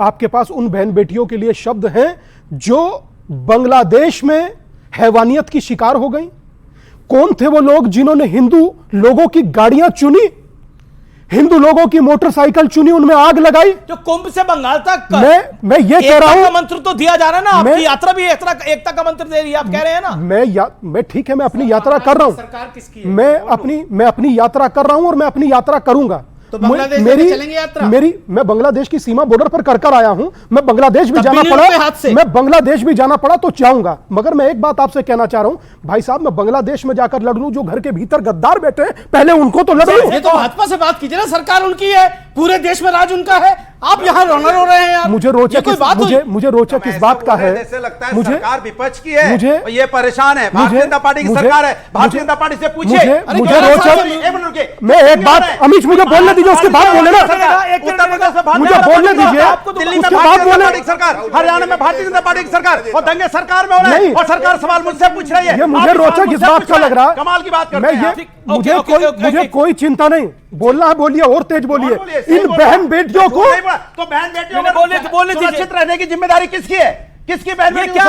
S11: आपके पास उन बहन बेटियों के लिए शब्द हैं जो बांग्लादेश में हैवानियत की शिकार हो गई? कौन थे वो लोग जिन्होंने हिंदू लोगों की गाड़ियां चुनी, हिंदू लोगों की मोटरसाइकिल चुनी, उनमें आग लगाई?
S1: जो कुंभ से बंगाल तक
S11: मैं ये कह रहा हूं,
S1: मंत्र तो दिया जा रहा है ना, आपकी यात्रा भी एकता का मंत्र दे रही है, आप कह रहे हैं ना।
S11: मैं ठीक है, मैं अपनी यात्रा कर रहा हूं,
S1: सरकार किसकी है?
S11: मैं अपनी यात्रा कर रहा हूं और मैं अपनी यात्रा करूंगा।
S4: तो बांग्लादेश में चलेंगे यात्रा?
S11: मैं बांग्लादेश की सीमा बॉर्डर पर कर आया हूं। मैं बांग्लादेश भी जाना पड़ा, मैं बांग्लादेश भी जाना पड़ा तो जाऊंगा। मगर मैं एक बात आपसे कहना चाह रहा हूं भाई साहब, मैं बांग्लादेश में जाकर लड़ लूं, जो घर के भीतर गद्दार बैठे हैं पहले उनको तो लड़ लूं।
S4: ये तो भाजपा से बात कीजिए ना, सरकार उनकी है, पूरे देश में राज उनका है, आप यहाँ रोना रो रहे हैं यार।
S11: मुझे रोचक इस बात का है,
S12: जैसे लगता है सरकार विपक्ष की है,
S11: मुझे
S12: ये परेशान है, भारतीय जनता पार्टी की सरकार है, भारतीय जनता पार्टी से पूछिए।
S11: मुझे रोचक, मैं एक बात, अमित मुझे बोलने दीजिए, उसके बाद बोले ना,
S12: उत्तर प्रदेश में
S11: मुझे बोलने दीजिए,
S12: दिल्ली में भारतीय जनता पार्टी की सरकार, हरियाणा में भारतीय जनता पार्टी की सरकार, और दंगे सरकार में हो रहे हैं और सरकार सवाल मुझसे पूछ रही है।
S11: ये मुझे रोचक इस बात का लग रहा है,
S12: कमाल की बात करते हैं।
S11: मुझे कोई चिंता नहीं, बोलना है बोलिए और तेज बोलिए। इन बहन बेटियों को,
S12: तो बहन बेटियों को सुरक्षित रहने की जिम्मेदारी किसकी है? किसकी बहन बेटी?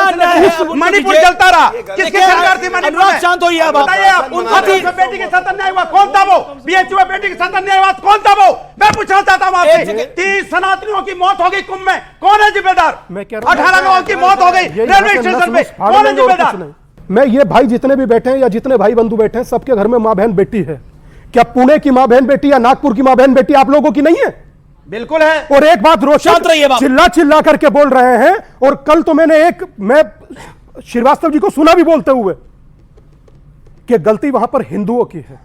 S12: मणिपुर चलता रहा, किसकी सरकार थी मणिपुर में?
S1: शांत होइए आप।
S12: बताइए आप, उनका बेटी के साथ अन्याय हुआ, कौन था वो? बीएचयू में बेटी के साथ अन्याय हुआ, कौन था वो? मैं पूछना चाहता हूं आपसे। 30 सनातनियों की मौत हो गई कुंभ में, कौन है जिम्मेदार? 18 लोगों की मौत हो गई रेलवे स्टेशन पे, कौन है जिम्मेदार?
S11: मैं ये भाई जितने भी बैठे हैं या जितने भाई बंधु बैठे हैं, सबके घर में मां बहन बेटी है। क्या पुणे की मां बहन बेटी या नागपुर की मां बहन बेटी आप लोगों की नहीं है?
S12: बिल्कुल है।
S11: और एक बात रोशन चिल्ला चिल्ला करके बोल रहे हैं, और कल तो मैं श्रीवास्तव जी को सुना भी बोलते हुए कि गलती वहां पर हिंदुओं की है।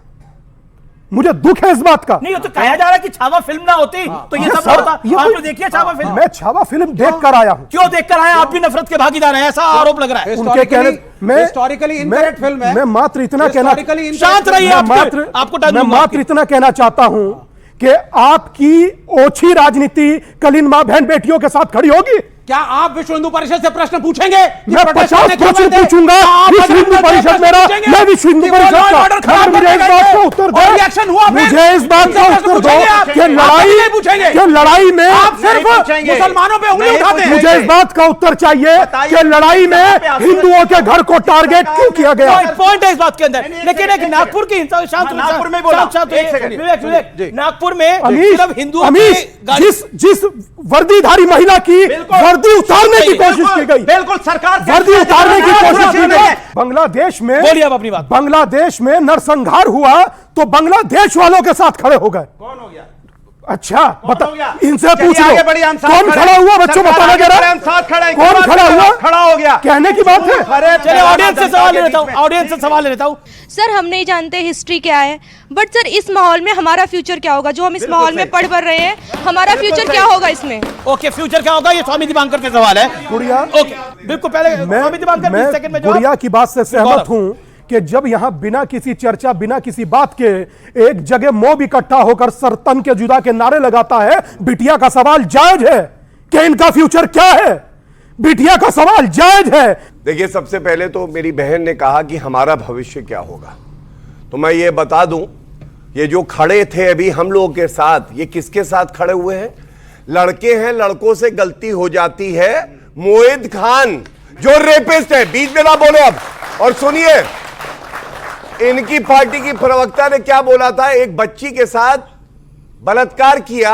S11: मुझे दुख है इस बात का।
S1: नहीं, तो कहा जा रहा है कि छावा फिल्म ना होती तो ये सब होता। आपने देखिए छावा फिल्म?
S11: मैं छावा फिल्म देख कर आया हूं।
S1: क्यों देख कर आए? आप भी नफरत के भागीदार हैं, ऐसा आरोप लग रहा है।
S11: उनके कहने
S12: हिस्टोरिकली इनकरेक्ट फिल्म है।
S11: मैं मात्र इतना कहना,
S1: शांत रहिए,
S11: मैं मात्र इतना कहना चाहता हूं कि आपकी ओछी राजनीति कल इन मां बहन बेटियों के साथ खड़ी होगी।
S12: क्या आप विश्व हिंदू परिषद से प्रश्न पूछेंगे?
S11: मैं 50 प्रश्न पूछूंगा विश्व हिंदू परिषद मेरा, मैं विश्व हिंदू परिषद का। मुझे इस बात का उत्तर दो, मुझे इस बात का उत्तर दो कि लड़ाई में
S12: आप सिर्फ मुसलमानों पे उंगली उठाते हैं।
S11: मुझे इस बात का उत्तर चाहिए कि लड़ाई में हिंदुओं के घर को टारगेट क्यों किया गया?
S1: पॉइंट है इस बात के अंदर। लेकिन एक नागपुर की हिंसा, शांत
S12: नागपुर में बोला,
S1: नागपुर में सिर्फ हिंदुओं
S11: जिस वर्दीधारी महिला की वर्दी उतारने की कोशिश की गई,
S12: बिल्कुल सरकार
S11: वर्दी उतारने की कोशिश की गई। बांग्लादेश में,
S1: बोलिए आप अपनी बात।
S11: बांग्लादेश में नरसंहार हुआ तो बांग्लादेश वालों के साथ खड़े हो गए।
S12: कौन हो गया?
S11: अच्छा बता, इनसे पूछ लो कौन खड़ा हुआ? बच्चों बताना जरा, कौन खड़ा हुआ?
S12: खड़ा हो गया,
S11: कहने की बात है।
S1: चलिए ऑडियंस से सवाल ले लेता हूं, ऑडियंस से सवाल ले लेता हूं।
S14: सर हम नहीं जानते हिस्ट्री क्या है, बट सर इस माहौल में हमारा फ्यूचर क्या होगा? जो हम इस माहौल में पढ़ रहे हैं, हमारा फ्यूचर क्या होगा इसमें?
S1: ओके, फ्यूचर क्या होगा? ये स्वामी दीपांकर के सवाल है।
S11: गुड़िया,
S1: ओके बिल्कुल, पहले स्वामी दीपांकर 20 सेकंड में जवाब।
S11: गुड़िया की बात से सहमत हूं कि जब यहां बिना किसी चर्चा, बिना किसी बात के एक जगह मोब इकट्ठा होकर सर तन के जुदा के नारे लगाता है, बिटिया का सवाल जायज है कि इनका फ्यूचर क्या है? बिटिया का सवाल जायज है।
S2: देखिए, सबसे पहले तो मेरी बहन ने कहा कि हमारा भविष्य क्या होगा, तो मैं ये बता दूं, ये जो खड़े थे अभी हम लोगों के साथ, ये किसके साथ खड़े हुए हैं? लड़के हैं, लड़कों से गलती हो जाती है। मोहित खान जो रेपिस्ट है, बीच में ना बोलो अब, और सुनिए इनकी पार्टी की प्रवक्ता ने क्या बोला था? एक बच्ची के साथ बलात्कार किया,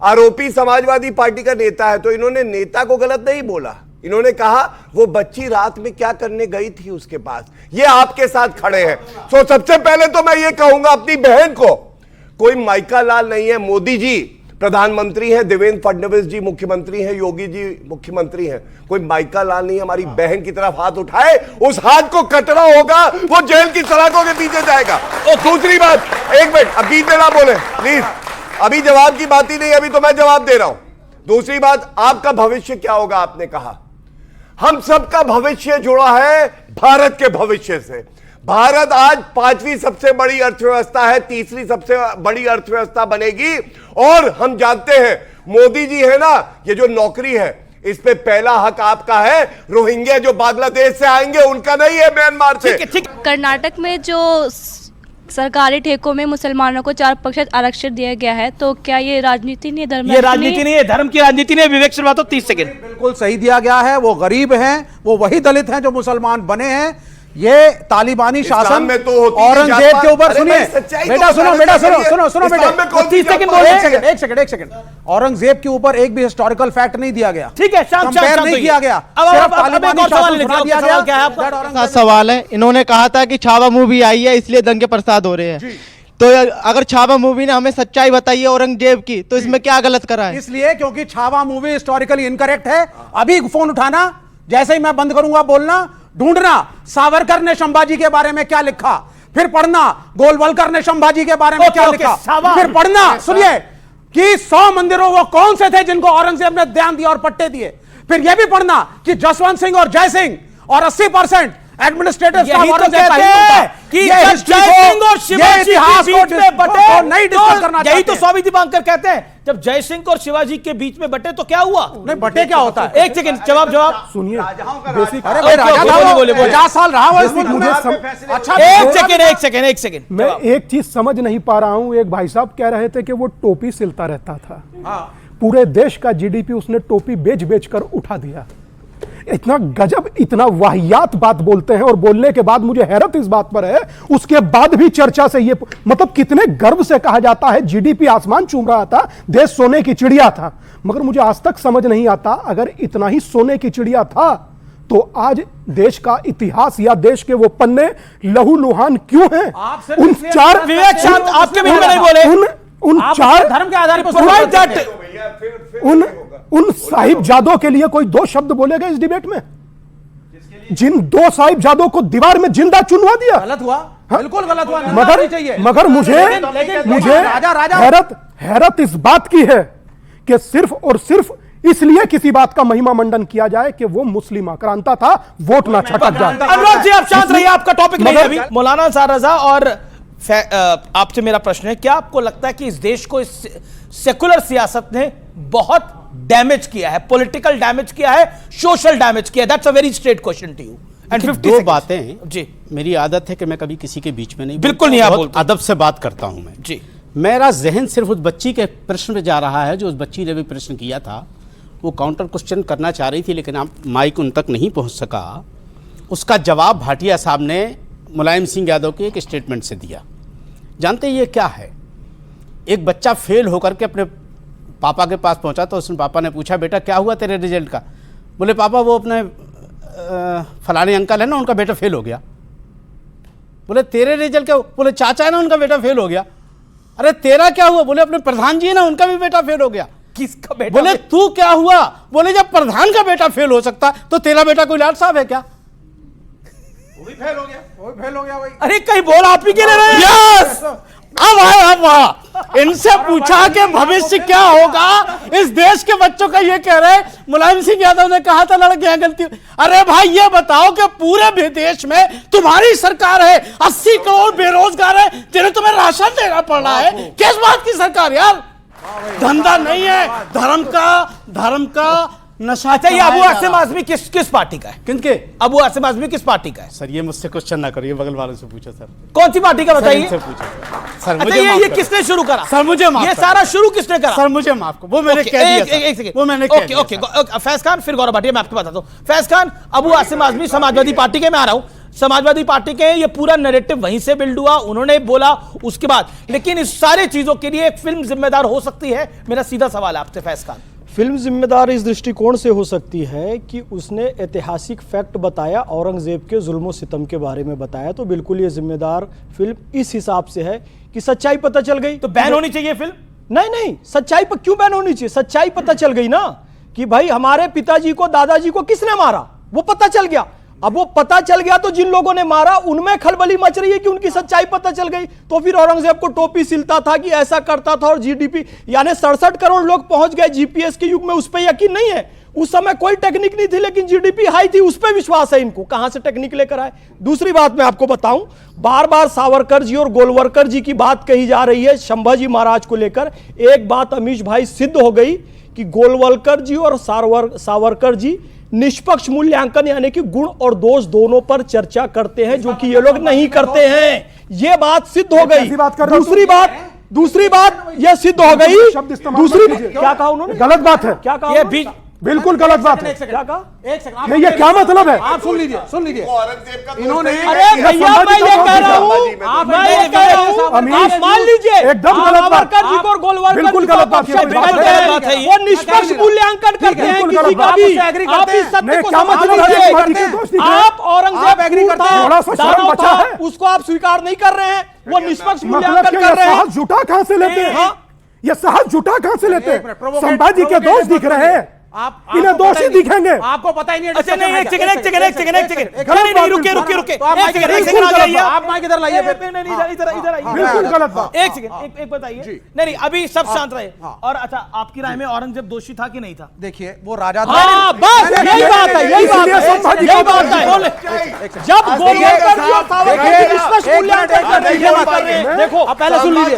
S2: आरोपी समाजवादी पार्टी का नेता है, तो इन्होंने नेता को गलत नहीं बोला, इन्होंने कहा वो बच्ची रात में क्या करने गई थी उसके पास। ये आपके साथ खड़े हैं। तो सबसे पहले तो मैं ये कहूंगा अपनी बहन को, कोई माइका लाल नहीं है। मोदी जी प्रधानमंत्री हैं, देवेंद्र फडणवीस जी मुख्यमंत्री हैं, योगी जी मुख्यमंत्री हैं, कोई माइका लाल नहीं। हमारी बहन की तरफ हाथ उठाए, उस हाथ को कटना होगा, वो जेल की सलाखों के पीछे जाएगा। दूसरी बात, एक मिनट, अब बीच में ना बोले प्लीज, अभी जवाब की बात ही नहीं, अभी तो मैं जवाब दे रहा हूं। दूसरी बात, आपका भविष्य क्या होगा आपने कहा। हम सबका भविष्य जुड़ा है भारत के भविष्य से। भारत आज 5वीं सबसे बड़ी अर्थव्यवस्था है, 3री सबसे बड़ी अर्थव्यवस्था बनेगी। और हम जानते हैं मोदी जी है ना, ये जो नौकरी है इस पे पहला हक आपका है। रोहिंग्या जो बांग्लादेश से आएंगे उनका नहीं है, म्यांमार से।
S14: कर्नाटक में जो सरकारी ठेकों में मुसलमानों को 4% आरक्षण दिया गया है, तो क्या ये राजनीति नहीं, धर्म?
S1: ये राजनीति नहीं है, धर्म की राजनीति नहीं है। विवेक श्रीवास्तव तो 30 सेकंड।
S12: बिल्कुल सही दिया गया है। वो गरीब हैं, वो वही दलित हैं जो मुसलमान बने हैं। ये तालिबानी शासन में तो औरंगजेब के ऊपर, सुनिए बेटा, सुनो बेटा, सुनो बेटा, 30 सेकंड, एक सेकंड। औरंगजेब के ऊपर एक भी हिस्टोरिकल फैक्ट नहीं दिया गया,
S1: ठीक है,
S12: कंपेयर नहीं किया गया। सिर्फ तालिबानी शासन दिया गया।
S15: सवाल है, इन्होंने कहा था कि छावा मूवी आई है इसलिए दंगे प्रसाद हो रहे हैं, तो अगर छावा मूवी ने हमें सच्चाई बताई है औरंगजेब की, तो इसमें क्या गलत करा है?
S12: इसलिए क्योंकि छावा मूवी हिस्टोरिकली इनकरेक्ट है। अभी फोन उठाना, जैसे ही मैं बंद करूंगा बोलना, ढूंढना सावरकर ने संभाजी के बारे में क्या लिखा, फिर पढ़ना गोलवलकर ने संभाजी के बारे में क्या लिखा, फिर पढ़ना, सुनिए, कि 100 मंदिरों वो कौन से थे जिनको औरंगजेब ने ध्यान दिया और पट्टे दिए। फिर यह भी पढ़ना कि जसवंत सिंह और जय सिंह और 80% एडमिनिस्ट्रेटिव स्टाफ औरंगजेब का है कि
S1: जय सिंह और शिवाजी के बीच में बटे,
S12: नहीं डिस्कस करना।
S1: यही तो स्वामी दीपांकर कहते हैं, जब जय सिंह और शिवाजी के बीच में बटे तो क्या हुआ?
S12: नहीं, बटे क्या होता है?
S1: एक सेकंड, जवाब
S11: सुनिए।
S12: अरे भाई, राजा था वो, 50 साल रहा वो इस मुल्क में।
S1: अच्छा, एक सेकंड,
S11: मैं एक चीज समझ नहीं पा रहा हूं। एक भाई साहब कह रहे थे कि वो टोपी सिलता रहता था, पूरे देश का जीडीपी उसने टोपी बेच बेच कर उठा दिया। इतना गजब, इतना वाहियात बात बोलते हैं, और बोलने के बाद मुझे हैरत इस बात पर है, उसके बाद भी चर्चा से ये, मतलब कितने गर्व से कहा जाता है जीडीपी आसमान चूम रहा था, देश सोने की चिड़िया था। मगर मुझे आज तक समझ नहीं आता, अगर इतना ही सोने की चिड़िया था तो आज देश का इतिहास या देश के वो पन्ने लहूलुहान क्यों हैं? उन चार
S1: विवेक शांत आपके मुंह में नहीं बोले।
S11: उन चार
S12: धर्म के आधार पर
S11: उन साहिबजादों के लिए कोई दो शब्द बोले गए इस डिबेट में? जिन दो साहिबजादों को दीवार में जिंदा चुनवा दिया,
S12: गलत हुआ, बिल्कुल गलत हुआ।
S11: मगर मुझे हैरत इस बात की है कि सिर्फ और सिर्फ इसलिए किसी बात का महिमा मंडन किया जाए कि वो मुस्लिम आक्रांता था, वोट ना छटक जाए।
S1: अनुराग जी आप शांत रहिए, आपका टॉपिक नहीं है अभी। मौलाना अंसार रजा, और आपसे मेरा प्रश्न है, क्या आपको लगता है कि इस देश को इस सेकुलर सियासत ने बहुत डैमेज किया है, पॉलिटिकल डैमेज किया है, सोशल डैमेज किया है? That's a very straight question to you. And 50
S4: दो बातें
S1: जी।
S4: मेरी आदत है कि मैं कभी किसी के बीच में नहीं,
S1: बिल्कुल नहीं, आप बोलते,
S4: अदब से बात करता हूं मैं
S1: जी।
S4: मेरा जहन सिर्फ उस बच्ची के प्रश्न पे जा रहा है जो उस बच्ची ने भी प्रश्न किया था। वो काउंटर क्वेश्चन करना चाह रही थी लेकिन आप माइक उन तक नहीं पहुंच सका। उसका जवाब भाटिया साहब ने मुलायम सिंह यादव के एक स्टेटमेंट से दिया। जानते ये क्या है? एक बच्चा फेल होकर के अपने पापा के पास पहुंचा तो उसने पापा ने पूछा, बेटा क्या हुआ तेरे रिजल्ट का? बोले पापा वो अपने फलाने अंकल है ना, उनका बेटा फेल हो गया। बोले तेरे रिजल्ट क्या? बोले चाचा है ना, उनका बेटा फेल हो गया। अरे तेरा क्या हुआ? बोले अपने प्रधान जी है ना, उनका भी बेटा फेल हो गया।
S1: किसका बेटा?
S4: बोले तू क्या हुआ? बोले जब प्रधान का बेटा फेल हो सकता तो तेरा बेटा कोई लाट साहब है क्या?
S12: वो भी फेल हो गया, वो भी फेल हो गया भाई।
S1: अरे कहीं बोल आप ही के ले रहे हैं।
S4: यस, अब इनसे पूछा कि भविष्य क्या होगा इस देश के बच्चों का। ये कह रहे मुलायम सिंह यादव ने कहा था लड़कियां गलती। अरे भाई ये बताओ कि पूरे देश में तुम्हारी सरकार है, 80 करोड़ बेरोजगार है, तुम्हें राशन देना पड़ रहा है, किस बात की सरकार यार? धंधा नहीं है, धर्म का नशा।
S1: अच्छा, ये अबू आसिम आजमी किस पार्टी का है?
S4: किनके?
S1: अबू आसिम आजमी किस पार्टी का है?
S4: सर ये मुझसे क्वेश्चन ना करिए, बगल वालों से पूछो सर।
S1: कौन सी पार्टी का बताइए?
S4: सर पूछो सर।
S1: मुझे ये किसने शुरू करा?
S4: सर मुझे माफ,
S1: ये सारा शुरू किसने करा?
S4: सर मुझे माफ को, वो मैंने कह दिया।
S1: एक सेकंड,
S4: वो मैंने
S1: ओके ओके। फैज खान फिर गौरव भाटिया, मैं आपको बताता हूं। फैज खान, अबू आसिम आजमी समाजवादी पार्टी के, मैं आ रहा हूं, समाजवादी पार्टी के, ये पूरा नैरेटिव वहीं से बिल्ड हुआ, उन्होंने बोला उसके बाद। लेकिन इस सारे चीजों के लिए एक फिल्म जिम्मेदार हो सकती है? मेरा सीधा सवाल है आपसे फैज खान।
S13: फिल्म जिम्मेदार इस दृष्टिकोण से हो सकती है कि उसने ऐतिहासिक फैक्ट बताया, औरंगजेब के जुल्म सितम के बारे में बताया, तो बिल्कुल ये जिम्मेदार फिल्म इस हिसाब से है कि सच्चाई पता चल गई।
S1: तो बैन होनी चाहिए फिल्म?
S13: नहीं, सच्चाई पर क्यों बैन होनी चाहिए? सच्चाई पता चल गई ना कि भाई हमारे पिताजी को, दादाजी को किसने मारा, वो पता चल गया। अब वो पता चल गया तो जिन लोगों ने मारा उनमें खलबली मच रही है कि उनकी सच्चाई पता चल गई। तो फिर औरंगजेब को टोपी सिलता था कि ऐसा करता था, और जीडीपी यानी 67 करोड़ लोग पहुंच गए जीपीएस के युग में, उस पर यकीन नहीं है। उस समय कोई टेक्निक नहीं थी लेकिन जीडीपी हाई थी, उस पर विश्वास है इनको। कहां से टेक्निक लेकर आए? दूसरी बात मैं आपको बताऊं, बार बार सावरकर जी और गोलवलकर जी की बात कही जा रही है संभाजी महाराज को लेकर। एक बात अमीश भाई सिद्ध हो गई कि गोलवलकर जी और सावरकर जी निष्पक्ष मूल्यांकन यानी कि गुण और दोष दोनों पर चर्चा करते हैं, जो कि ये लोग नहीं करते हैं। ये बात सिद्ध हो गई। दूसरी बात ये सिद्ध हो गई। दूसरी क्या कहा उन्होंने?
S11: गलत बात है।
S13: क्या कहा?
S11: ये बिल्कुल गलत बात है।
S13: क्या कहा?
S12: एक सेकंड,
S11: नहीं, ये क्या मतलब है?
S12: आप सुन लीजिए।
S2: इन्होंने,
S13: अरे भैया मैं ये कह रहा हूँ, आप मान लीजिए
S11: एकदम गलत बात।
S13: जी को और गोलवलकर
S11: बिल्कुल गलत बात
S13: है। वो निष्पक्ष मूल्यांकन करते हैं किसी का भी। आप इस सत्य को समझ लीजिए। आप औरंगजेब था, उसको आप स्वीकार नहीं कर रहे हैं, वो निष्पक्ष मूल्यांकन कर रहे हैं।
S11: जुटा कहां से लेते हैं? ये साहस जुटा कहां से लेते हैं? संभाजी के दोस्त दिख रहे हैं, इन्हें दोषी दिखेंगे।
S12: आपको पता ही नहीं।
S1: अच्छा नहीं, एक सेकंड रुके।
S12: आप माइक इधर लाइए।
S11: बिल्कुल गलत बात।
S1: एक सेकंड, एक बताइए। नहीं, अभी सब शांत रहे। और अच्छा, आपकी राय में औरंगजेब दोषी था कि नहीं था?
S12: देखिए वो राजा था।
S13: बस यही बात है। जब गोलवलकर जी और सावरकर जी निष्पक्ष मूल्यांकन कर रहे हैं, देखो पहले सुन लीजिए,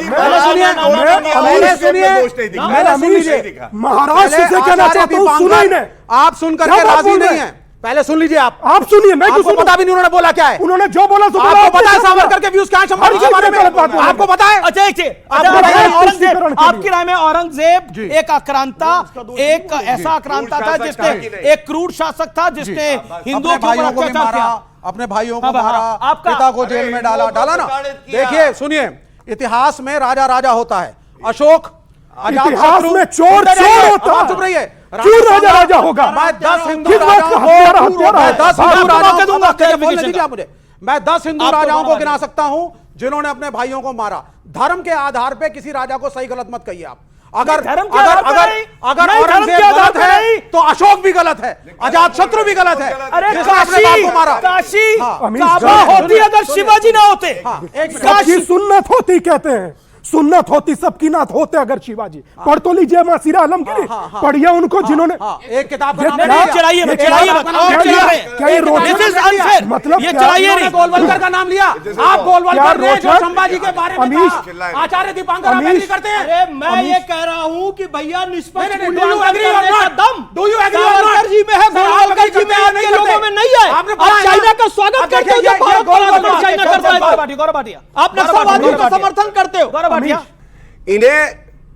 S11: महाराज से कहना चाहता हूं, सुना ही नहीं।
S12: आप सुनकर के राजी नहीं है। पहले सुन लीजिए। आप
S11: सुनिए, मैं
S12: आपको पता भी नहीं उन्होंने बोला क्या है।
S11: उन्होंने जो बोला तो
S12: आपको पता है सावरकर के व्यूज क्या है संभाजी के बारे में? आपको पता है?
S1: अच्छा औरंगजेब, आपकी राय में औरंगजेब एक आक्रांता, एक ऐसा आक्रांता था जिसने, एक क्रूर शासक था जिसने हिंदुओं को अत्याचार किया,
S12: अपने भाइयों को मारा, पिता को जेल में डाला ना। देखिए सुनिए, इतिहास में राजा राजा होता है। अशोक,
S11: इतिहास में चोर होता है।
S12: चुप रहिए।
S11: क्यों राजा राजा होगा?
S12: मैं 10 हिंदू
S11: किस बात का हत्यारा हत्यारा है?
S12: 10 हिंदू राजाओं को
S1: दूंगा
S12: बोलने दीजिए आप मुझे। मैं 10 हिंदू
S1: आपको
S12: राजाओं को
S1: मारा
S12: गिना सकता हूं जिन्होंने अपने भाइयों को मारा। धर्म के आधार पे किसी राजा को सही गलत मत कहिए आप। अगर औरंगजेब गलत है तो अशोक भी गलत है, अजातशत्रु भी गलत है।
S1: अरे
S12: जिसने अपने बाप को मारा।
S1: काशी
S11: हाँ,
S1: काबा होती अगर शिवाजी ना होते।
S11: सबकी सुन्नत होती कहते हैं, सुन्नत होती सबकी नात होते अगर शिवाजी। पढ़ तो लीजिए मासीरा आलमगीर, पढ़िए उनको जिन्होंने
S12: एक किताब का नाम
S1: चढ़ाइए
S11: मतलब
S1: ये चढ़ाइए
S12: गोलवलकर का नाम लिया आप। गोलवलकर ने जो संभाजी के बारे में कहा, आचार्य दीपांकर आप एग्री करते हैं?
S1: अरे मैं ये कह रहा हूँ कि भैया निष्पक्ष
S12: डू यू एग्री और नॉट? डू यू एग्री और नॉट?
S1: जी में है, गोलवलकर जी में आपके लोगों में नहीं है। आप चाइना का स्वागत करते हो जब भारत को चाइना करता है। गौरव भाटिया, आप नक्सलवादियों का समर्थन करते हो। गौरव भाटिया,
S2: इन्हें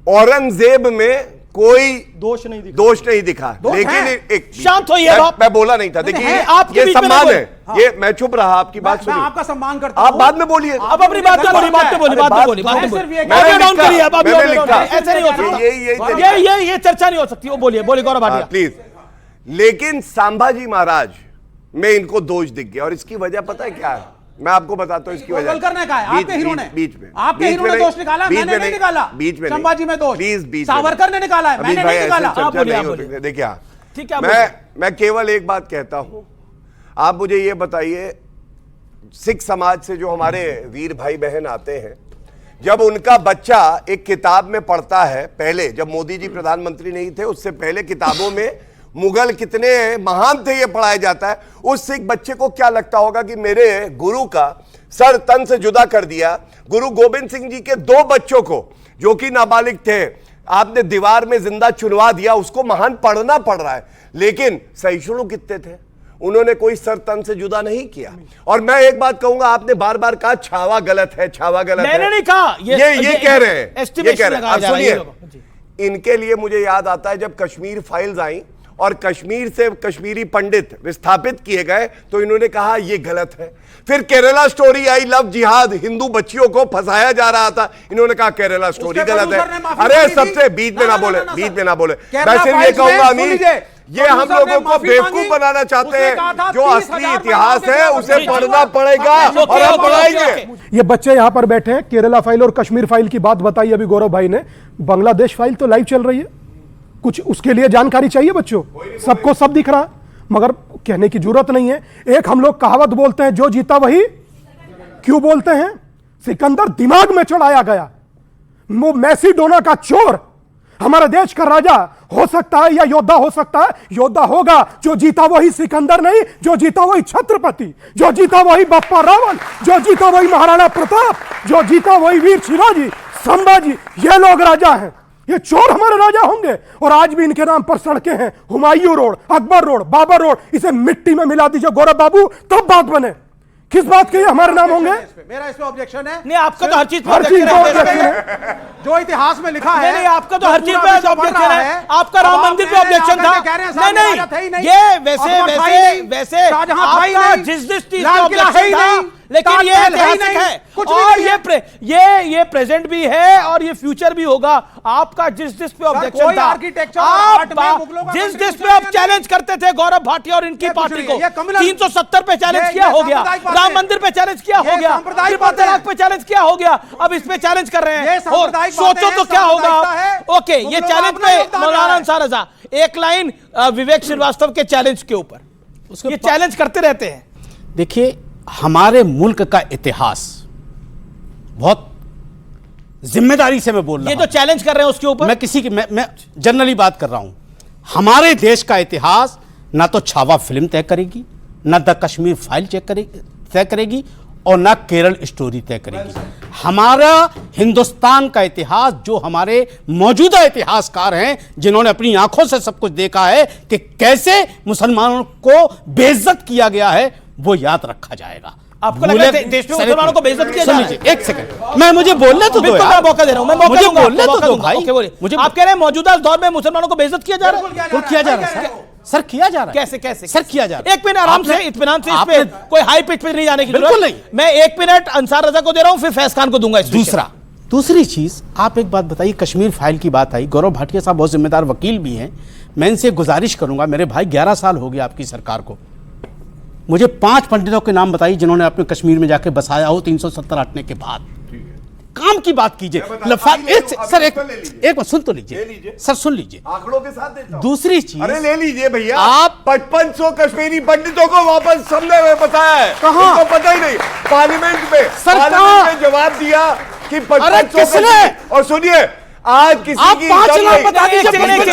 S2: औरंगजेब में कोई दोष नहीं दिखा, लेकिन एक
S1: शांत होइए बाप।
S2: मैं बोला नहीं था। देखिए
S1: आपके
S2: ये सम्मान है, ये मैं चुप रहा, आपकी बात सुनिए।
S12: आपका सम्मान करता हूं।
S2: आप बाद में बोलिए,
S1: अब अपनी बात पे बोलिए, बात पे बोलिए, बात पे बोलिए, बात पे बोलिए। ऑडियो डाउन करिए, अब ऑडियो डाउन। ऐसे नहीं हो सकता, ये चर्चा नहीं हो सकती। वो बोलिए गौरव भाटिया
S2: प्लीज। लेकिन संभाजी महाराज में इनको दोष दिख गया, और इसकी वजह पता है क्या है? मैं आपको बताता हूँ इसकी वजह।
S12: गोलवलकर ने कहा, आपके हीरो ने
S2: बीच में
S12: आपके हीरो ने दोष निकाला, मैंने नहीं निकाला।
S2: बीच में
S12: संभाजी में दोष
S2: प्लीज, बीच
S12: सावरकर ने निकाला है, मैंने नहीं निकाला।
S2: देखिए मैं केवल एक बात कहता हूं, आप मुझे ये बताइए, सिख समाज से जो हमारे वीर भाई बहन आते हैं, जब उनका बच्चा एक किताब में पढ़ता है, पहले जब मोदी जी प्रधानमंत्री नहीं थे उससे पहले किताबों में मुगल कितने महान थे ये पढ़ाया जाता है, उस सिख बच्चे को क्या लगता होगा कि मेरे गुरु का सर तन से जुदा कर दिया। गुरु गोविंद सिंह जी के 2 बच्चों को जो कि नाबालिग थे आपने दीवार में जिंदा चुनवा दिया, उसको महान पढ़ना पड़ रहा है। लेकिन सहिष्णु कितने थे, उन्होंने कोई सर तन से जुदा नहीं किया। और मैं एक बात कहूंगा, आपने बार बार कहा छावा गलत है, छावा गलत है।
S1: मैंने नहीं कहा,
S2: ये कह रहे हैं, ये कह रहे हैं। अब सुनिए, इनके लिए मुझे याद आता है जब कश्मीर फाइल्स आई और कश्मीर से कश्मीरी पंडित विस्थापित किए गए तो इन्होंने कहा यह गलत है। फिर केरला स्टोरी आई, लव जिहाद, हिंदू बच्चियों को फंसाया जा रहा था, इन्होंने कहा केरला स्टोरी गलत है। अरे सबसे बीच में ना बोले, बीच में ना बोले। मैं सिर्फ ये कहूंगा अमीर, ये हम लोगों को बेवकूफ बनाना चाहते हैं। जो असली इतिहास है उसे पढ़ना पड़ेगा और हम पढ़ाएंगे।
S11: ये बच्चे यहां पर बैठे हैं, केरला फाइल और कश्मीर फाइल की बात बताई अभी गौरव भाई ने। बांग्लादेश फाइल तो लाइव चल रही है, कुछ उसके लिए जानकारी चाहिए बच्चों, सबको सब दिख रहा, मगर कहने की जरूरत नहीं है। एक हम लोग कहावत बोलते हैं, जो जीता वही, क्यों बोलते हैं? सिकंदर दिमाग में चढ़ाया गया, वो मैसिडोना का चोर हमारे देश का राजा हो सकता है या योद्धा हो सकता है, योद्धा होगा। जो जीता वही सिकंदर नहीं, जो जीता वही छत्रपति, जो जीता वही बप्पा रावण, जो जीता वही महाराणा प्रताप, जो जीता वही वीर शिवाजी, संभाजी। ये लोग राजा हैं, ये चोर हमारे राजा होंगे। और आज भी इनके नाम पर सड़कें हैं, Humayun road, Akbar road, Babur road. इसे मिट्टी में मिला दीजिए गौरव बाबू, तब बात बने। किस बात के हमारे नाम होंगे?
S12: मेरा इसमें ऑब्जेक्शन है।
S1: नहीं, आपका तो हर चीज
S11: पर ऑब्जेक्शन है,
S12: जो इतिहास में लिखा है।
S1: नहीं, आपका तो हर चीज पे ऑब्जेक्शन है। आपका राम मंदिर पे ऑब्जेक्शन था। नहीं, ये वैसे आपका जिस चीज पे ऑब्जेक्शन था, लेकिन ये ऐतिहासिक है और ये प्रेजेंट भी है और ये फ्यूचर भी होगा। आपका जिस पे ऑब्जेक्शन था, आप जिस पे आप चैलेंज करते थे गौरव भाटिया और इनकी पार्टी को, 370 पे चैलेंज किया हो गया, राम मंदिर पे चैलेंज किया हो गया, त्रिपुरा तलाक पे चैलेंज किया हो गया, अब इस पे चैलेंज कर रहे हैं। सोचो तो क्या होगा। ओके, ये चैलेंज पे मौलाना अंसार रजा एक लाइन विवेक श्रीवास्तव के चैलेंज के ऊपर, ये चैलेंज करते रहते हैं।
S4: देखिए, हमारे मुल्क का इतिहास बहुत जिम्मेदारी से मैं बोल रहा हूं।
S1: ये जो चैलेंज कर रहे हैं उसके ऊपर
S4: मैं किसी की मैं जनरली बात कर रहा हूं। हमारे देश का इतिहास ना तो छावा फिल्म तय करेगी, ना द कश्मीर फाइल तय करेगी और ना केरल स्टोरी तय करेगी। हमारा हिंदुस्तान का इतिहास, जो हमारे मौजूदा इतिहासकार हैं जिन्होंने अपनी आंखों से सब कुछ देखा है कि कैसे मुसलमानों को बेइज्जत किया गया है, वो याद रखा जाएगा।
S1: आपको लग रहा है देश में मुसलमानों को बेइज्जत किया जा रहा है?
S4: एक सेकंड, मैं मुझे बोलने तो दो यार,
S1: मैं मौका दे रहा हूं, मैं मौका दूंगा,
S4: बोलने तो दो भाई।
S1: मुझे आप कह रहे हैं मौजूदा दौर में मुसलमानों को बेइज्जत किया जा रहा है?
S4: किया जा रहा है सर, किया जा रहा है।
S1: कैसे
S4: सर किया जा रहा है?
S1: एक मिनट आराम से, इत्मीनान से, इस पे कोई हाई पिच पे नहीं जाने की
S4: बिल्कुल नहीं।
S1: मैं 1 मिनट अंसार रजा को दे रहा हूं, फिर फैज खान को दूंगा।
S4: दूसरा, दूसरी चीज़, आप एक बात बताइए, कश्मीर फाइल की बात आई, गौरव भाटिया साहब बहुत जिम्मेदार वकील भी हैं, मैं इनसे गुजारिश करूंगा, मेरे भाई 11 साल हो गए आपकी सरकार को, मुझे 5 पंडितों के नाम बताइए जिन्होंने अपने कश्मीर में जाके बसाया हो 370 हटने के बाद। काम की बात कीजिए। सर एक बात सुन तो लीजिए सर, सुन लीजिए,
S2: आंकड़ों के साथ देता हूं।
S4: दूसरी चीज,
S2: अरे ले लीजिए भैया,
S4: आप
S2: 5500 कश्मीरी पंडितों को वापस सबने में बताया है,
S4: कहां?
S2: उनको पता ही नहीं। पार्लियामेंट में जवाब दिया कि 5500। और सुनिए, आज किसी
S4: आप
S2: की
S4: 5 लाख बता दीजिए,
S2: नहीं,
S4: नहीं,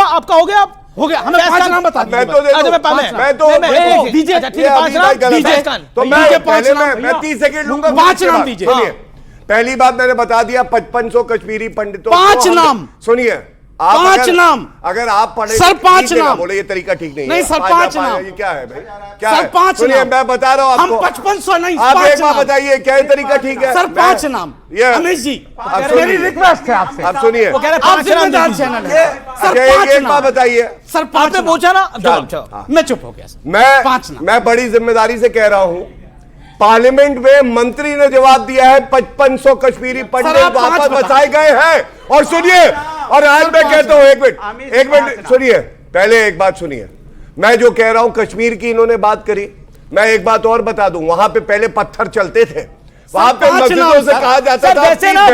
S1: आपका हो गया, हमें 5 नाम बता दीजिए।
S2: मैं 30 सेकंड लूंगा,
S4: 5 नाम दीजिए।
S2: पहली बात मैंने बता दिया, 5500 कश्मीरी पंडितों,
S4: 5 नाम।
S2: सुनिए,
S4: 5 नाम,
S2: अगर आप पढ़े
S4: सर 5 नाम
S2: बोले, ये तरीका ठीक नहीं
S4: नहीं
S2: है।
S4: सर 5 नाम,
S2: ये क्या है भाई, क्या
S4: सर 5
S2: सुनिए, मैं बता रहा हूँ
S4: हम
S2: आपको,
S4: 5500 नहीं,
S2: आप एक बार बताइए क्या ये तरीका ठीक है?
S4: सर 5 नाम।
S2: ये
S4: अमित जी,
S2: मेरी
S4: रिक्वेस्ट है आपसे,
S2: आप सुनिए,
S4: आप जिम्मेदार चैनल है सर,
S2: एक बार बताइए
S4: सर, 5 पे पूछा ना, मैं चुप हो गया।
S2: मैं बड़ी जिम्मेदारी से कह रहा हूं, पार्लियामेंट में मंत्री ने जवाब दिया है 5500 कश्मीरी पंडित वापस बचाए गए हैं। और सुनिए, और आज मैं कहता हूं, एक मिनट सुनिए, पहले एक बात सुनिए, मैं जो कह रहा हूं, कश्मीर की इन्होंने बात करी, मैं एक बात और बता दूं, वहां पे पहले पत्थर चलते थे, वहां पे मस्जिदों से कहा जाता था
S1: वैसे ना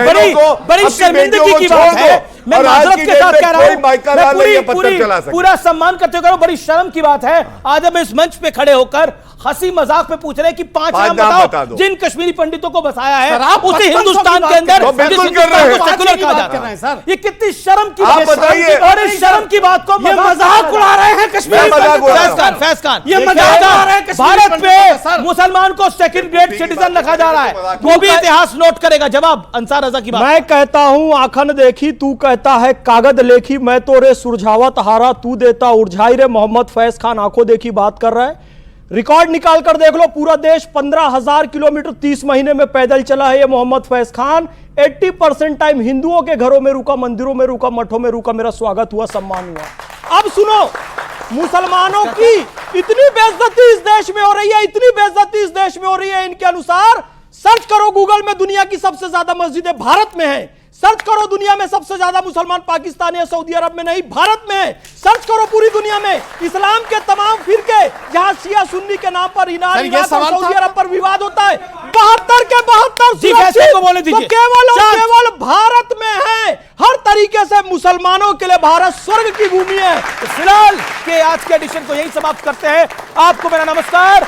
S1: बड़ी शर्मिंदगी की बात है, मैं माजरत के साथ कह रहा हूं, मैं पूरा सम्मान करते हुए बड़ी शर्म की बात है, आज हम इस मंच पे खड़े होकर हंसी मजाक में पूछ रहे हैं कि 5 नाम बताओ जिन कश्मीरी पंडितों को बसाया है उसे हिंदुस्तान के अंदर सेकुलर कहा जाता है। सर ये कितनी शर्म की बात है, और इस शर्म की बात को
S4: मजाक उड़ा रहे हैं कश्मीरी।
S1: फैज खान, ये मजाक उड़ा रहे हैं, भारत पे मुसलमान को सेकंड ग्रेड सिटीजन रखा जा रहा है, वो भी इतिहास नोट करेगा। जवाब अंसार रजा की बात।
S13: मैं कहता हूं आंखन देखी, तू कहता है कागज लेखी, मैं तो रे सुरझावत हारा, तू देता उर्झाई रे। मोहम्मद फैज खान आंखों देखी बात कर रहा है। रिकॉर्ड निकाल कर देख लो, पूरा देश 15,000 किलोमीटर 30 महीने में पैदल चला है ये मोहम्मद फैज खान। 80% टाइम हिंदुओं के घरों में रुका, मंदिरों में रुका, मठों में रुका, मेरा स्वागत हुआ, सम्मान हुआ। अब सुनो, मुसलमानों की इतनी बेइज्जती इस देश में हो रही है, इतनी बेइज्जती इस देश में हो रही है, इनके अनुसार सर्च करो गूगल में, दुनिया की सबसे ज्यादा मस्जिदें भारत में है। सर्च करो दुनिया में सबसे ज्यादा मुसलमान पाकिस्तान या सऊदी अरब में नहीं, भारत में है। सर्च करो पूरी दुनिया में इस्लाम के तमाम फिरके, जहां शिया सुन्नी के नाम पर ईरान और सऊदी अरब पर विवाद होता है, 72 के 72
S1: को बोले दीजिए,
S13: तो केवल भारत में है। हर तरीके से मुसलमानों के लिए भारत स्वर्ग की भूमि है।
S1: तो फिलहाल के आज के एडिशन को यही समाप्त करते हैं। आपको मेरा नमस्कार।